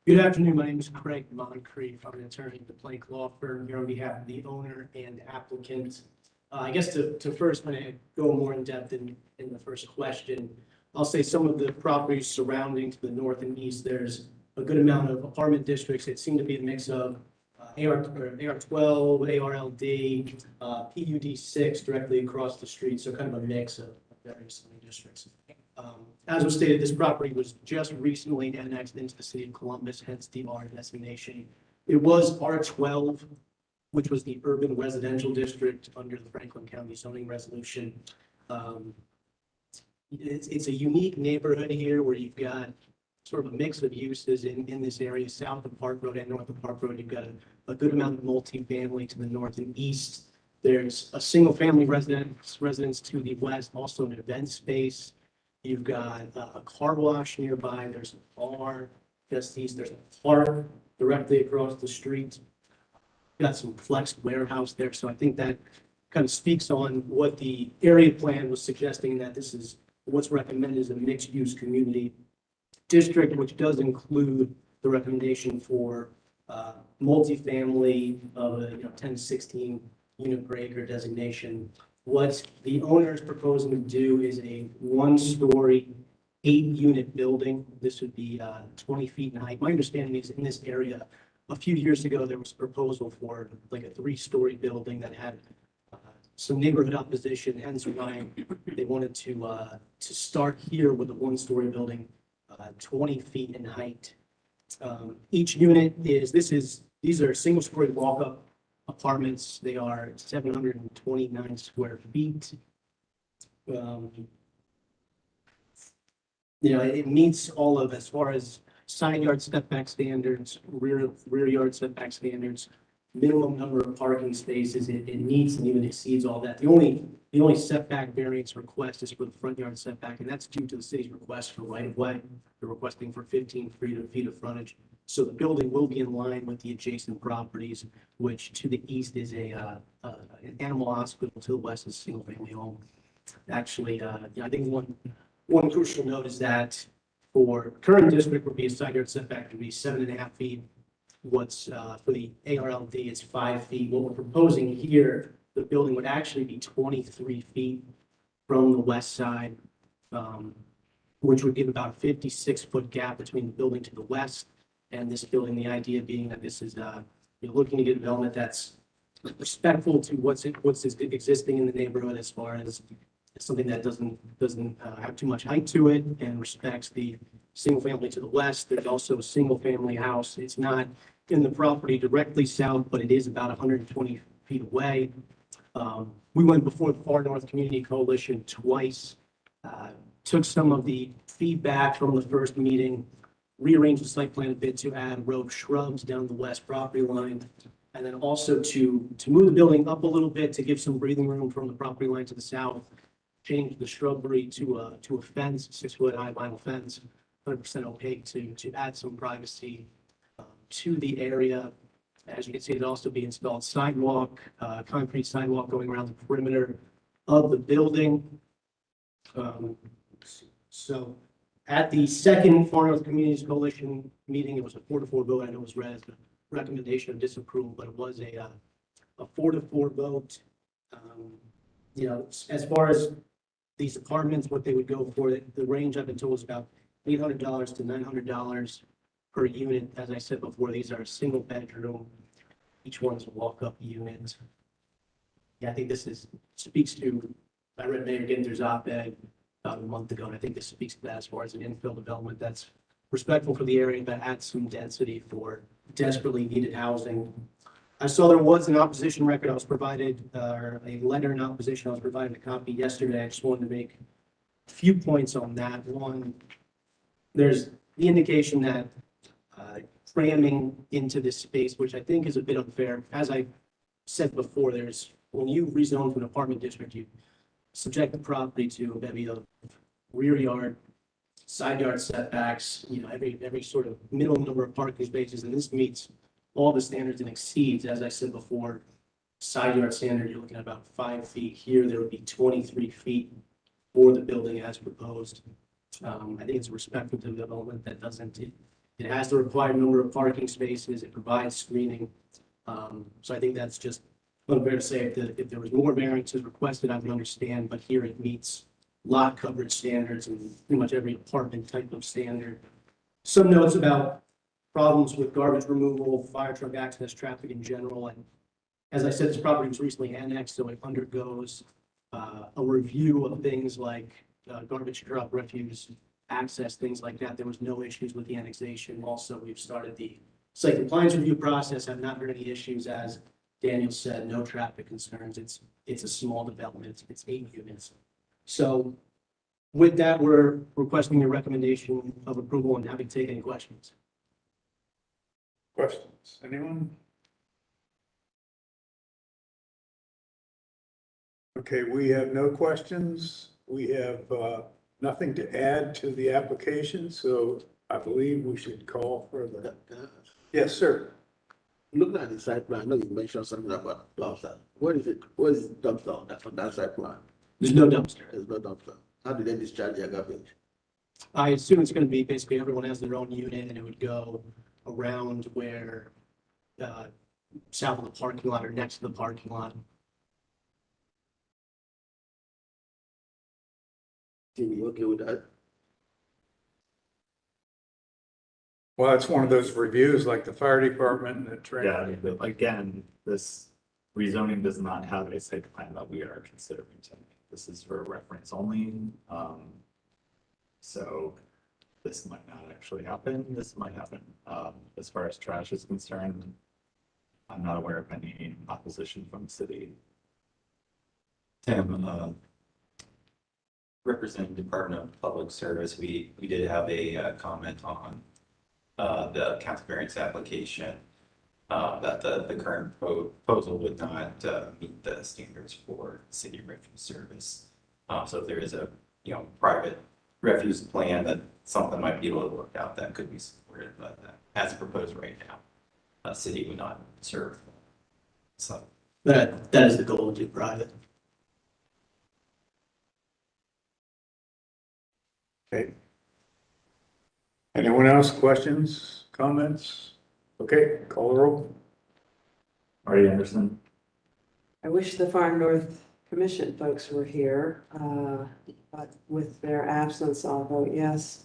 Good afternoon. My name is Craig Moncrief. I'm an attorney at the Plank Law Firm here on behalf of the owner and applicant. I guess to first, when I go more in depth in the first question, I'll say some of the properties surrounding to the north and east, there's a good amount of apartment districts. It seemed to be a mix of AR12, ARLD, PUD 6 directly across the street. So kind of a mix of various districts. As was stated, this property was just recently annexed into the city of Columbus, hence the R designation. It was R12, which was the urban residential district under the Franklin County zoning resolution. It's a unique neighborhood here where you've got sort of a mix of uses in this area, south of Park Road and north of Park Road. You've got a good amount of multifamily to the north and east. There's a single family residence to the west, also an event space. You've got a car wash nearby. There's a bar just east. There's a park directly across the street. Got some flex warehouse there. So I think that kind of speaks on what the area plan was suggesting, that this is what's recommended as a mixed use community district, which does include the recommendation for multifamily of a 10 to 16 unit per acre designation. What the owner is proposing to do is a 1-story, 8-unit building. This would be 20 feet in height. My understanding is in this area, a few years ago, there was a proposal for like a 3-story building that had some neighborhood opposition, hence why they wanted to start here with a 1-story building, 20 feet in height. Each unit these are single-story walk-up apartments. They are 729 square feet. It meets all of, as far as side yard setback standards, rear yard setback standards, minimum number of parking spaces, it meets and even exceeds all that. The only setback variance request is for the front yard setback, and that's due to the city's request for right of way. They're requesting for 15 feet of frontage. So the building will be in line with the adjacent properties, which to the east is an animal hospital, to the west is single family home. Actually, I think one crucial note is that for current district would be a side yard setback would be 7.5 feet. What's for the ARLD is 5 feet. What we're proposing here, the building would actually be 23 feet from the west side, which would give about a 56-foot gap between the building to the west and this building. The idea being that this is you're looking to get development that's respectful to what's existing in the neighborhood, as far as something that doesn't have too much height to it and respects the single family to the west. There's also a single family house. It's not in the property directly south, but it is about 120 feet away. We went before the Far North Community Coalition twice, took some of the feedback from the first meeting, rearranged the site plan a bit to add a row of shrubs down the west property line, and then also to move the building up a little bit to give some breathing room from the property line to the south, change the shrubbery to a fence, 6-foot high vinyl fence, 100% opaque to add some privacy to the area. As you can see, it'd also be installed sidewalk, concrete sidewalk going around the perimeter of the building. So at the second Far North Communities Coalition meeting, it was a 4-4 vote. I know it was read as a recommendation of disapproval, but it was a 4-4 vote. As far as these apartments, what they would go for, the range I've been told is about $800 to $900 per unit. As I said before, these are a single bedroom. Each one's a walk-up unit. Yeah, I think this speaks to, I read Mayor Ginter's op-ed about a month ago, and I think this speaks to that as far as an infill development that's respectful for the area, but adds some density for desperately needed housing. I saw there was an opposition record. I was provided, or a letter in opposition. I was provided a copy yesterday. I just wanted to make a few points on that. One, there's the indication that cramming into this space, which I think is a bit unfair. As I said before, when you rezone to an apartment district, you subject the property to a bevy of rear yard, side yard setbacks, every sort of minimum number of parking spaces, and this meets all the standards and exceeds, as I said before, side yard standard, you're looking at about 5 feet. Here, there would be 23 feet for the building as proposed. I think it's respectful to the development that it has the required number of parking spaces, it provides screening. So I think that's just unfair to say. If there was more variances requested, I would understand, but here it meets lot coverage standards and pretty much every apartment type of standard. Some notes about problems with garbage removal, fire truck access, traffic in general. And as I said, this property was recently annexed, so it undergoes a review of things like garbage truck, refuse, access, things like that. There was no issues with the annexation. Also, we've started the site compliance review process. I've not heard any issues. As Daniel said, no traffic concerns. It's a small development. It's 8 units. So with that, we're requesting your recommendation of approval and happy to take any questions. Questions, anyone? Okay, we have no questions. We have nothing to add to the application, so I believe we should call for the. Yes, sir. Looking at the site plan, I know you mentioned something about dumpster. What is it? What is dumpster on that site plan? There's no dumpster. There's no dumpster. How do they discharge their garbage? I assume it's going to be basically everyone has their own unit, and it would go around where south of the parking lot or next to the parking lot. You okay with that? Well, it's one of those reviews like the fire department and the train. Yeah, I mean, but again, this rezoning does not have a site plan that we are considering tonight. This is for reference only. So this might not actually happen. This might happen. As far as trash is concerned, I'm not aware of any opposition from the city. Tim, representing Department of Public Service, we did have a comment on the council variance application, that the current proposal would not meet the standards for city refuse service. So if there is a, private refuse plan that something might be able to work out, that could be supported, but as proposed right now, city would not serve. So That is the goal, to do private. Okay. Anyone else, questions, comments? Okay, call the roll. Marty Anderson, I wish the Farm North Commission folks were here, but with their absence, I'll vote yes.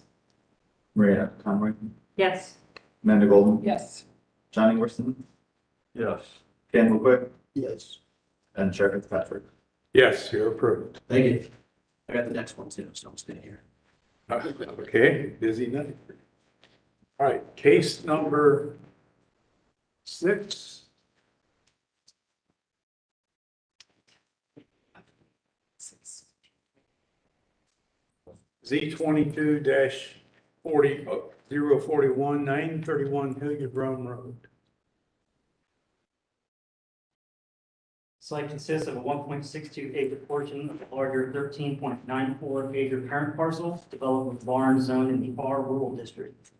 Maria Conroy, Yes. Amanda Golden, Yes. John Ingwerson, Yes. Ken Moquett, Yes. and Chair Fitzpatrick. Yes, you're approved. Thank you. I got the next one too, so I'm staying here. Okay, busy night. All right, case number 6. Z22-4041, 931 Hilliard Rome Road. Site consists of a 1.62 acre portion of a larger 13.94 acre parent parcel developed with barn zone in the R rural district.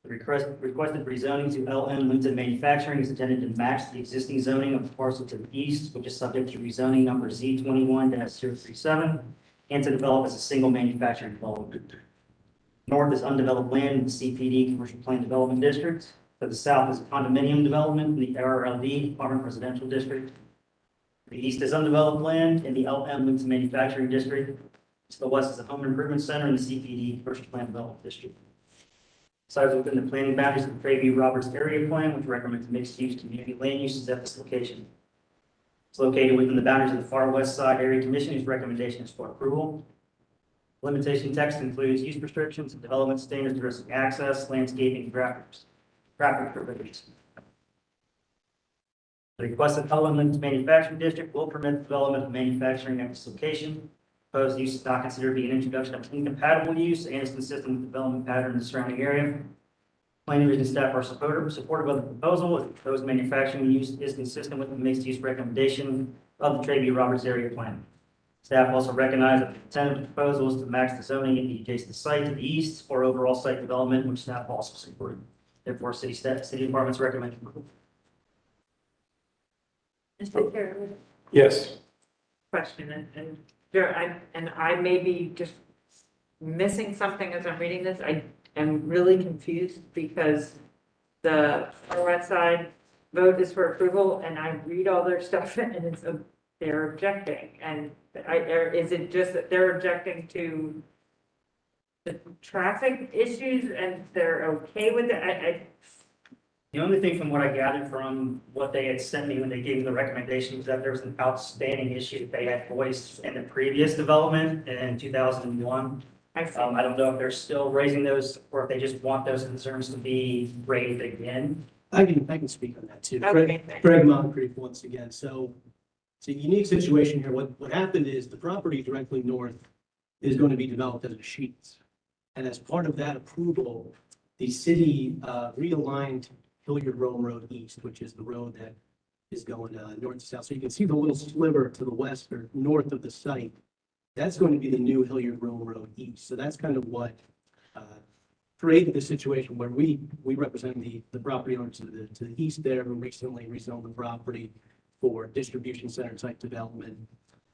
The requested rezoning to LN limited manufacturing is intended to match the existing zoning of the parcel to the east, which is subject to rezoning number Z21-037, and to develop as a single manufacturing development. North is undeveloped land in the CPD Commercial Plan Development District. To the south is a condominium development in the RRLD Apartment Residential District. The east is undeveloped land in the LM Limited Manufacturing District. To the west is a home improvement center in the CPD Commercial Plan Development District. Site is within the planning boundaries of the Craig Roberts Area Plan, which recommends mixed-use community land uses at this location. It's located within the boundaries of the Far West Side Area Commission, whose recommendation is for approval. Limitation text includes use restrictions and development standards addressing access, landscaping, and graphics prohibitions. The requested Limited Manufacturing District will permit the development of manufacturing at this location. Proposed use is not considered to be an introduction of incompatible use and is consistent with the development pattern in the surrounding area. Planning Division staff are supportive of the proposal. The proposed manufacturing use is consistent with the mixed-use recommendation of the Craig Roberts Area Plan. Staff also recognize that the intent of the proposal is to match the zoning in the adjacent site to the east for overall site development, which staff also supported. Therefore, city departments recommend approval. Mr. Chair, Yes. question, and there, I may be just missing something as I'm reading this. I am really confused because the Far West Side vote is for approval, and I read all their stuff, and it's, they're objecting, and is it just that they're objecting to the traffic issues, and they're okay with it? The only thing from what I gathered from what they had sent me when they gave me the recommendation was that there was an outstanding issue that they had voiced in the previous development in 2001. I don't know if they're still raising those or if they just want those concerns to be raised again. I can speak on that too. Okay. Greg Moncrief once again. So it's a unique situation here. What happened is the property directly north is going to be developed as a sheet. And as part of that approval, the city realigned Hilliard Rome Road East, which is the road that is going north to south. So you can see the little sliver to the west or north of the site. That's going to be the new Hilliard Rome Road East. So that's kind of what created the situation where we represent the property owners to the east there who recently rezoned the property for distribution center type development.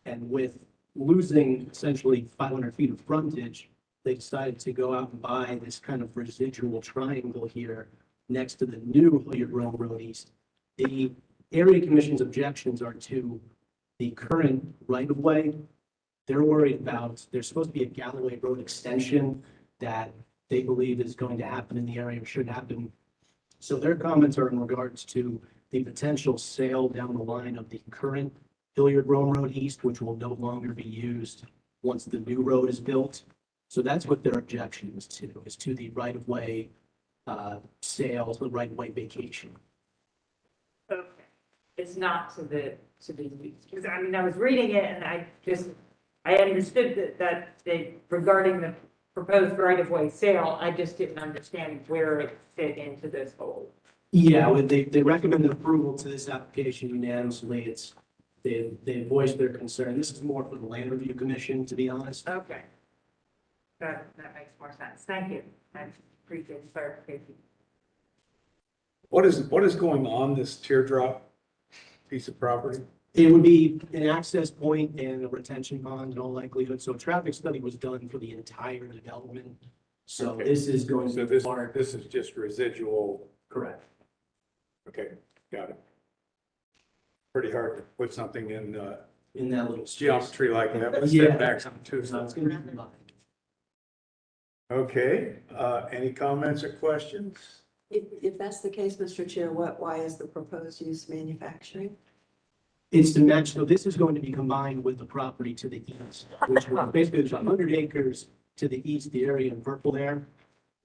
And with losing essentially 500 feet of frontage, they decided to go out and buy this kind of residual triangle here next to the new Hilliard Rome Road East. The area commission's objections are to the current right-of-way. They're worried about, there's supposed to be a Galloway Road extension that they believe is going to happen in the area or should happen. So their comments are in regards to the potential sale down the line of the current Hilliard Rome Road East, which will no longer be used once the new road is built. So that's what their objection is to the right-of-way sales, the right-of-way vacation. So it's not to the use. Because I mean, I was reading it and I understood that they, regarding the proposed right-of-way sale, I just didn't understand where it fit into this whole. Yeah, they recommended approval to this application unanimously. They voiced their concern. This is more for the land review commission, to be honest. Okay. That makes more sense. Thank you. I appreciate the clarification. What is going on this teardrop piece of property? It would be an access point and a retention pond in all likelihood. So a traffic study was done for the entire development. So Okay. this is going So to be part. this is just residual. Correct. Okay, got it. Pretty hard to put something in that little space. geometry like that, with Yeah. setbacks on two So it's sides. going to be combined. Okay, any comments or questions? If that's the case, Mr. Chair, why is the proposed use manufacturing? It's to match, so this is going to be combined with the property to the east, which was basically there's 100 acres to the east, the area in purple there.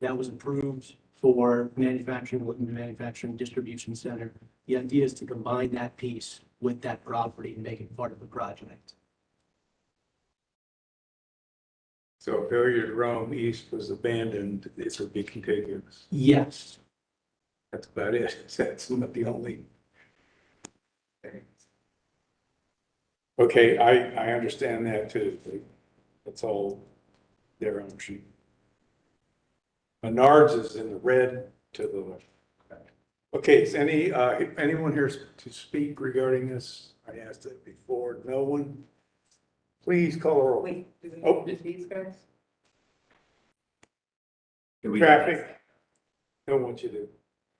That was approved for manufacturing distribution center. The idea is to combine that piece with that property and make it part of the project. So if Hilliard Rome East was abandoned, this would be contiguous. Yes. That's about it. That's not the only. Okay, I understand that too. It's all their own sheet. Menards is in the red to the left. Okay, is anyone here to speak regarding this? I asked it before. No one? Please call a roll. Wait, do we Oh. do these guys? Traffic. Don't want you to. think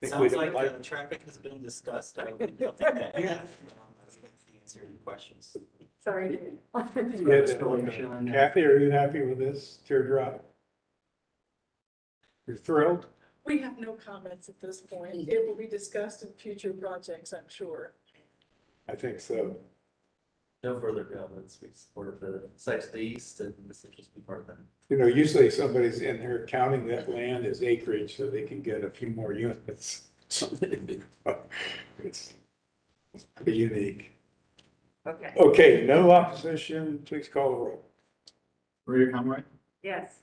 we Sounds don't like traffic has been discussed. I don't think that. Yeah. Answer your questions. Sorry. Kathy, are you happy with this teardrop? You're thrilled? We have no comments at this point. It will be discussed in future projects, I'm sure. I think so. No further comments. We support the sites to the east and this will just be part of that. You know, usually somebody's in there counting that land as acreage so they can get a few more units. It's pretty unique. Okay, Okay, no opposition, please call the roll. Maria Conroy, yes.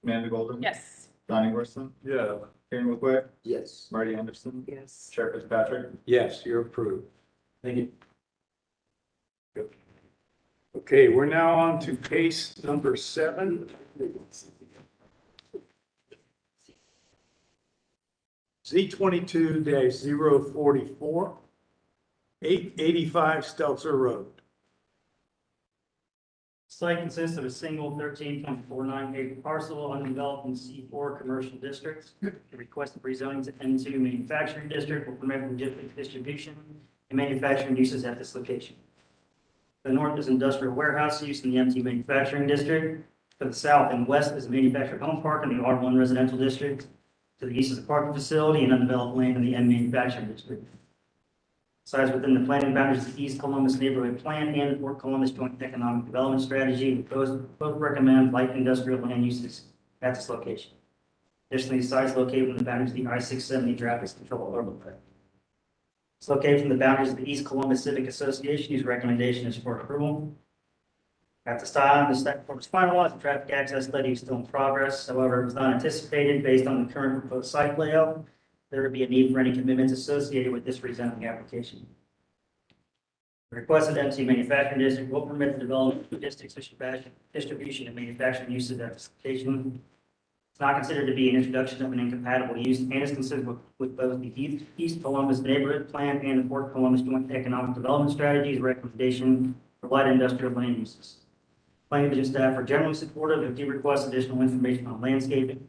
Amanda Golden. Yes. Donnie Worthington. Yeah. Karen McQuaid, Yes. Marty Anderson, Yes. Chair Fitzpatrick. Yes, you're approved. Thank you. Okay, we're now on to case number 7. Z22-044, 885 Stelzer Road. Site consists of a single 13.49 acre parcel undeveloped in C4 commercial district. The requested rezoning to N2 manufacturing district will permit logistic distribution and manufacturing uses at this location. To the north is industrial warehouse use in the M2 manufacturing district. To the south and west is a manufactured home park in the R1 residential district. To the east is a parking facility and undeveloped land in the M manufacturing district. Sites within the planning boundaries of the East Columbus Neighborhood Plan and the Fort Columbus Joint Economic Development Strategy. Both recommend light industrial land uses at this location. Additionally, sites located within the boundaries of the I-670 traffic control overlay. It's located from the boundaries of the East Columbus Civic Association, whose recommendation is for approval. At this time, the staff report was finalized, the traffic access study is still in progress. However, it was not anticipated based on the current proposed site layout there would be a need for any commitments associated with this rezoning application. The requested M2 manufacturing district will permit the development of logistics, distribution, and manufacturing uses at this location. It's not considered to be an introduction of an incompatible use and is considered with both the East Columbus Neighborhood Plan and the Fort Columbus Joint Economic Development Strategy's recommendation for light industrial land uses. Planning division staff are generally supportive if you request additional information on landscaping.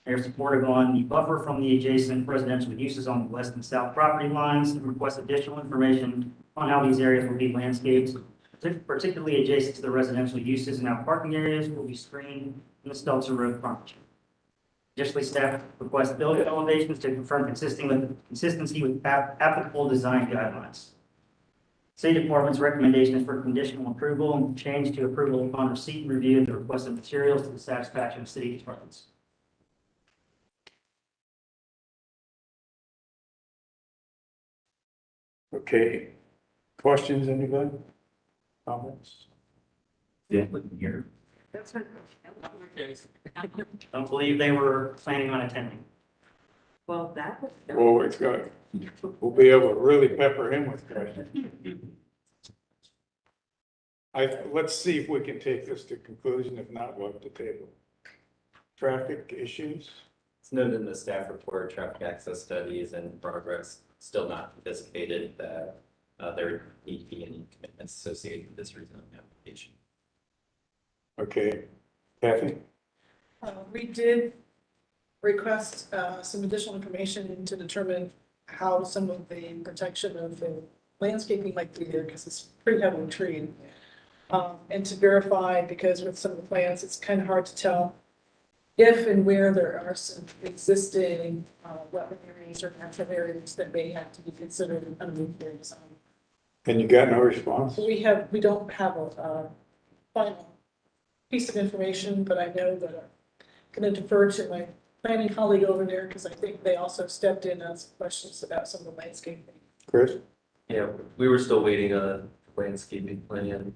They're supportive on the buffer from the adjacent residential uses on the west and south property lines and request additional information on how these areas will be landscaped, particularly adjacent to the residential uses and how parking areas will be screened in the Stelzer Road frontage. Additionally, staff request building elevations to confirm consistency with applicable design guidelines. City Department's recommendation is for conditional approval and change to approval upon receipt and review of the requested materials to the satisfaction of city departments. Okay, Questions, anybody? Comments? Yeah, looking here. Don't believe they were planning on attending. Well, that was. Oh, it's good. We'll be able to really pepper him with questions. Let's see if we can take this to conclusion. If not, we'll have to table. Traffic issues? It's noted in the staff report, traffic access study is in progress, still not anticipated that there need to be any commitments associated with this rezoning application. Okay. Kathy? We did request some additional information to determine how some of the protection of the landscaping might be there, because it's pretty heavily treed. And to verify, because with some of the plans, it's kind of hard to tell if and where there are some existing wetland areas or natural areas that may have to be considered underneath their design. And you got no response? We don't have a final piece of information, but I know that I'm going to defer to my planning colleague over there, because I think they also stepped in on some questions about some of the landscaping. Chris? Yeah, we were still waiting on a landscaping plan.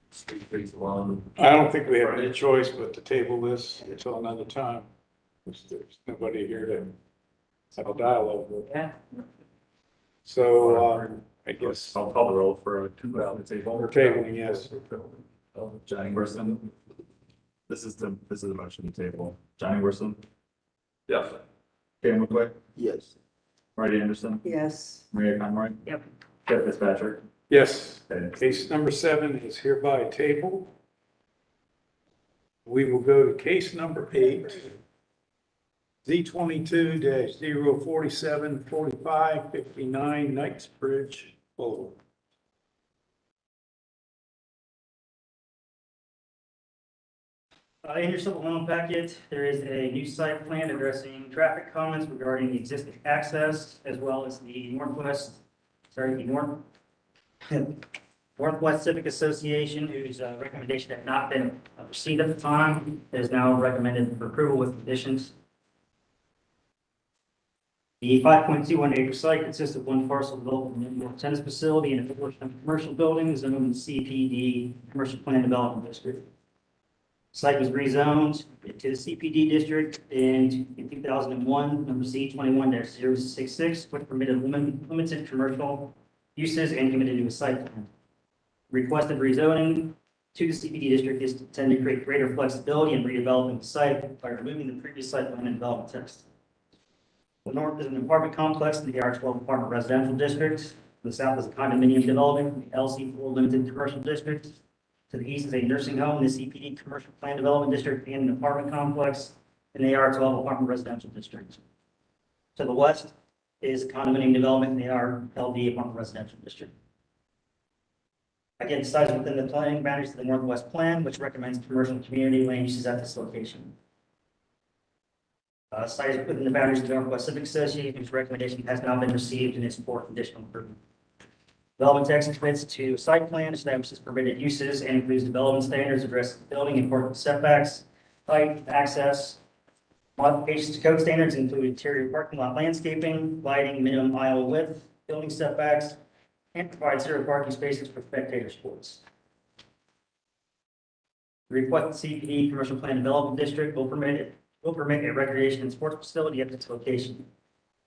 Street trees along. I don't think we have any choice but to table this until another time. There's nobody here to have a dialogue with. Yeah. So, I guess I'll call the roll for a table. we're tabling, yes. Johnny Wilson. This is the motion to table. Johnny Wilson. Yes. Cam McQuay. Yes. Marty Anderson. Yes. Maria Conroy. Yep. Jeff Fitzpatrick. Yes. Okay. Case number 7 is hereby tabled. We will go to case number 8. Z22-0474559 Knightsbridge Boulevard. In your supplemental packet, there is a new site plan addressing traffic comments regarding the existing access, as well as the Northwest Civic Association, whose recommendation had not been received at the time, is now recommended for approval with conditions. The 5.21 acre site consists of one parcel developed in an indoor tennis facility and a portion of commercial buildings zoned in the CPD Commercial Plan Development District. Site was rezoned to the CPD district in 2001, number Z21-066, which permitted limited commercial uses and committed to a site plan. Requested rezoning to the CPD district is intended to create greater flexibility in redeveloping the site by removing the previous site plan and development text. The north is an apartment complex in the R12 apartment residential district. The south is a condominium development in the LC4 limited commercial district. To the east is a nursing home in the CPD Commercial Plan Development District and an apartment complex in the AR12 Apartment Residential District. To the west is condominium development in the RLD Apartment Residential District. Again, sites within the planning boundaries of the Northwest Plan, which recommends commercial community land uses at this location. Sites within the boundaries of the Northwest Civic Association, whose recommendation has now been received and is for conditional approval. Development text commits to a site plan, establishes permitted uses, and includes development standards addressing building important setbacks, height, access. Modifications to code standards include interior parking lot landscaping, lighting, minimum aisle width, building setbacks, and provide 0 parking spaces for spectator sports. The requested CPD Commercial Plan Development District will permit a recreation and sports facility at its location.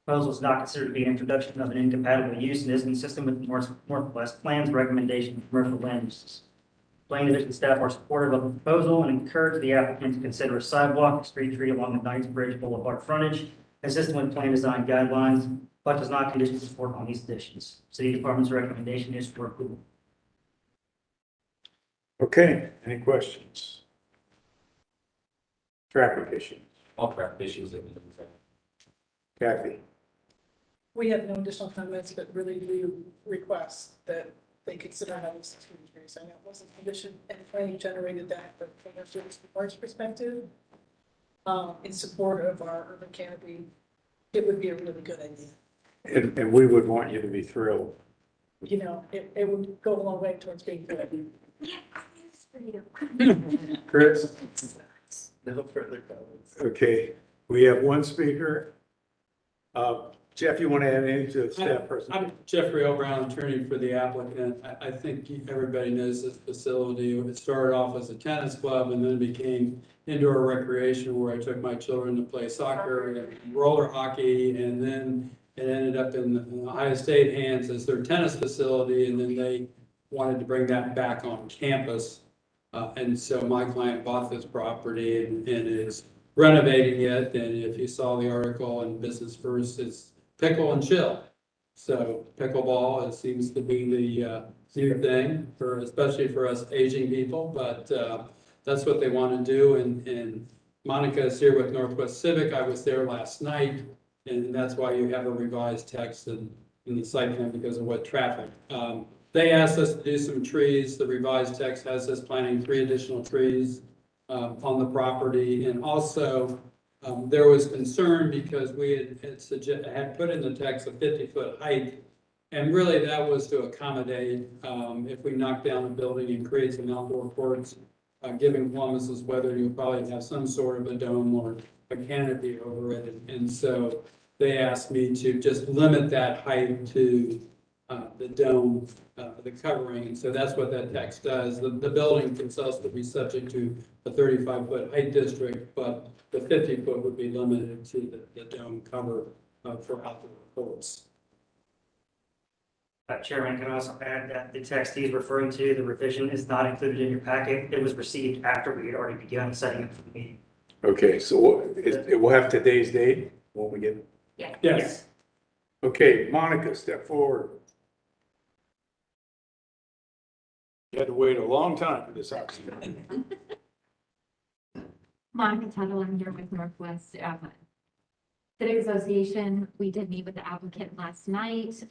Proposal is not considered to be an introduction of an incompatible use and is consistent with the Northwest Plan's recommendation of commercial land uses. Planning Division staff are supportive of the proposal and encourage the applicant to consider a sidewalk and street tree along the Knightsbridge Boulevard frontage, consistent with plan design guidelines, but does not condition support on these additions. City Department's recommendation is for approval. Okay, any questions? Traffic issues. All traffic issues. Kathy? We have no additional comments, but really do request that they consider having 16 trees. I know it wasn't a condition and planning generated that, but from a service department's perspective, in support of our urban canopy, it would be a really good idea. And we would want you to be thrilled. You know, it would go a long way towards being good. Chris? No further comments. Okay, we have one speaker. Jeff, you want to add anything to the staff person? I'm Jeffrey O'Brown, attorney for the applicant. I think everybody knows this facility. It started off as a tennis club and then became indoor recreation where I took my children to play soccer and roller hockey. And then it ended up in the Ohio State hands as their tennis facility. And then they wanted to bring that back on campus. And so my client bought this property and is renovating it. And if you saw the article in Business First, it's pickle and chill. So pickleball, it seems to be the new thing for, especially for us aging people, but that's what they want to do. And Monica is here with Northwest Civic. I was there last night, and that's why you have a revised text in the site plan because of what traffic. They asked us to do some trees. The revised text has us planting 3 additional trees on the property, and also there was concern because we had put in the text a 50-foot height. And really that was to accommodate, if we knock down a building and create some outdoor courts, given Columbus's weather, you'll probably have some sort of a dome or a canopy over it. And so they asked me to just limit that height to the dome, the covering. And so that's what that text does. The building can also be subject to a 35-foot height district, but the 50-foot would be limited to the dome cover for outdoor courts. Chairman, can I also add that the text he's referring to, the revision is not included in your packet. It was received after we had already begun setting up for the meeting. Okay, so it will have today's date when we get. Yeah. Yes. Okay, Monica, step forward. You had to wait a long time for this opportunity. Monica Tuttle, I'm here with Northwest Civic Association. We did meet with the applicant last night.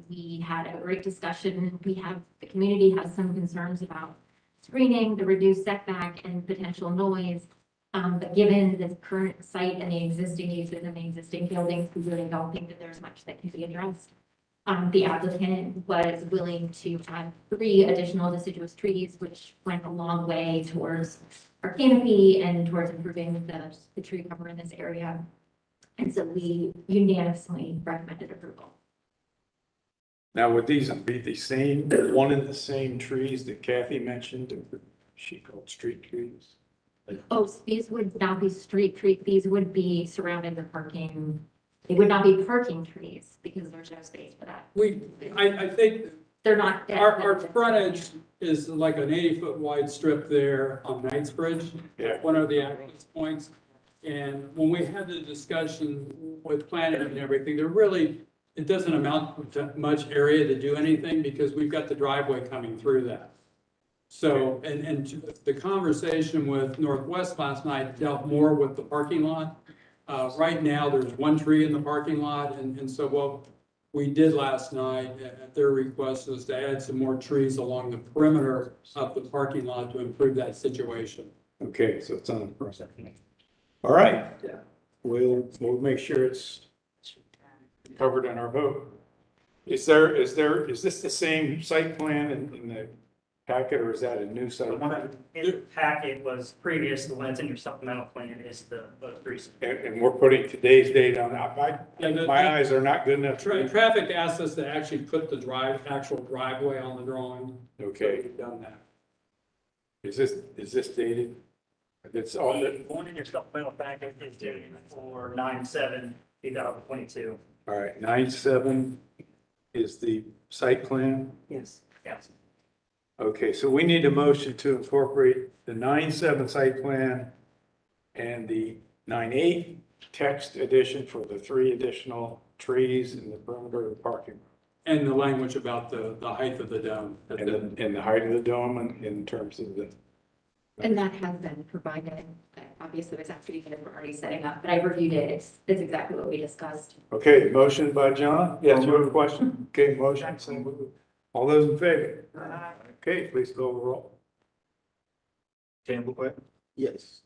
We had a great discussion. The community has some concerns about screening, the reduced setback and potential noise. But given the current site and the existing uses and the existing buildings, we really don't think that there's much that can be addressed. The applicant was willing to add 3 additional deciduous trees, which went a long way towards our canopy and towards improving the tree cover in this area. And so we unanimously recommended approval. Now, would these be the same, one and the same trees that Kathy mentioned, she called street trees? Oh, so these would not be street trees. These would be surrounding the parking. They would not be parking trees because there's no space for that. I think They're not. our frontage is like an 80-foot wide strip there on Knightsbridge. Yeah. One of the access points. And when we had the discussion with planning and everything, it doesn't amount to much area to do anything because we've got the driveway coming through that. So, and the conversation with Northwest last night dealt more with the parking lot. Right now, there's 1 tree in the parking lot, and so what we did last night at their request was to add some more trees along the perimeter of the parking lot to improve that situation. Okay, so it's on the front. All right. Yeah. We'll make sure it's covered in our vote. Is this the same site plan in the packet, or is that a new site? The one in the packet was previous, the one that's in your supplemental plan is the recent. And we're putting today's date on it. My eyes are not good enough. Traffic asked us to actually put the actual driveway on the drawing. Okay. So we've done that. Is this dated? It's all, The one in your supplemental packet is dated for 9/7/2022. all right, 9/7 is the site plan. Yes. Yes. Okay, so we need a motion to incorporate the 9/7 site plan and the 9/8 text addition for the 3 additional trees in the perimeter of the parking. And the language about the height of the dome. And the height of the dome in terms of the. And that has been provided. Obviously, it was after you guys were already setting up, but I reviewed it. It's exactly what we discussed. Okay, motion by John. Yes, you have a question? Okay, motion. All those in favor? Okay, please call the roll. Campbell Quick, Yes.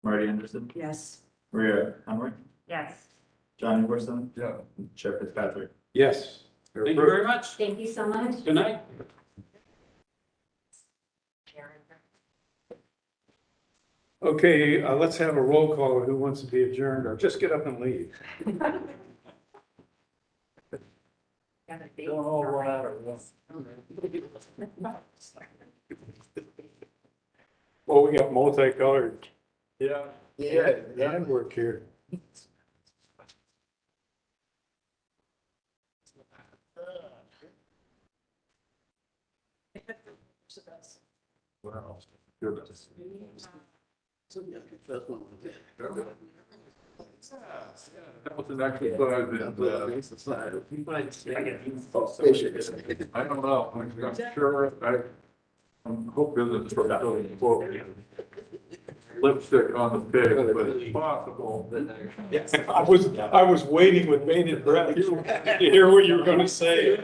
Marty Anderson, Yes. Maria Conroy, Yes. John Ingwerson. Yeah. Chair Fitzpatrick. Yes. You're Thank you approved. very much. Thank you so much. Good night. Okay, let's have a roll call. Who wants to be adjourned, or just get up and leave? Don't all run out at once. Well, we got multicolored Yeah. handwork here. Wow. Good. That was an exercise in, I don't know, I'm sure, I'm hoping that it's for lipstick on the pig, but it's possible. Yes, I was waiting with bated breath to hear what you were gonna say.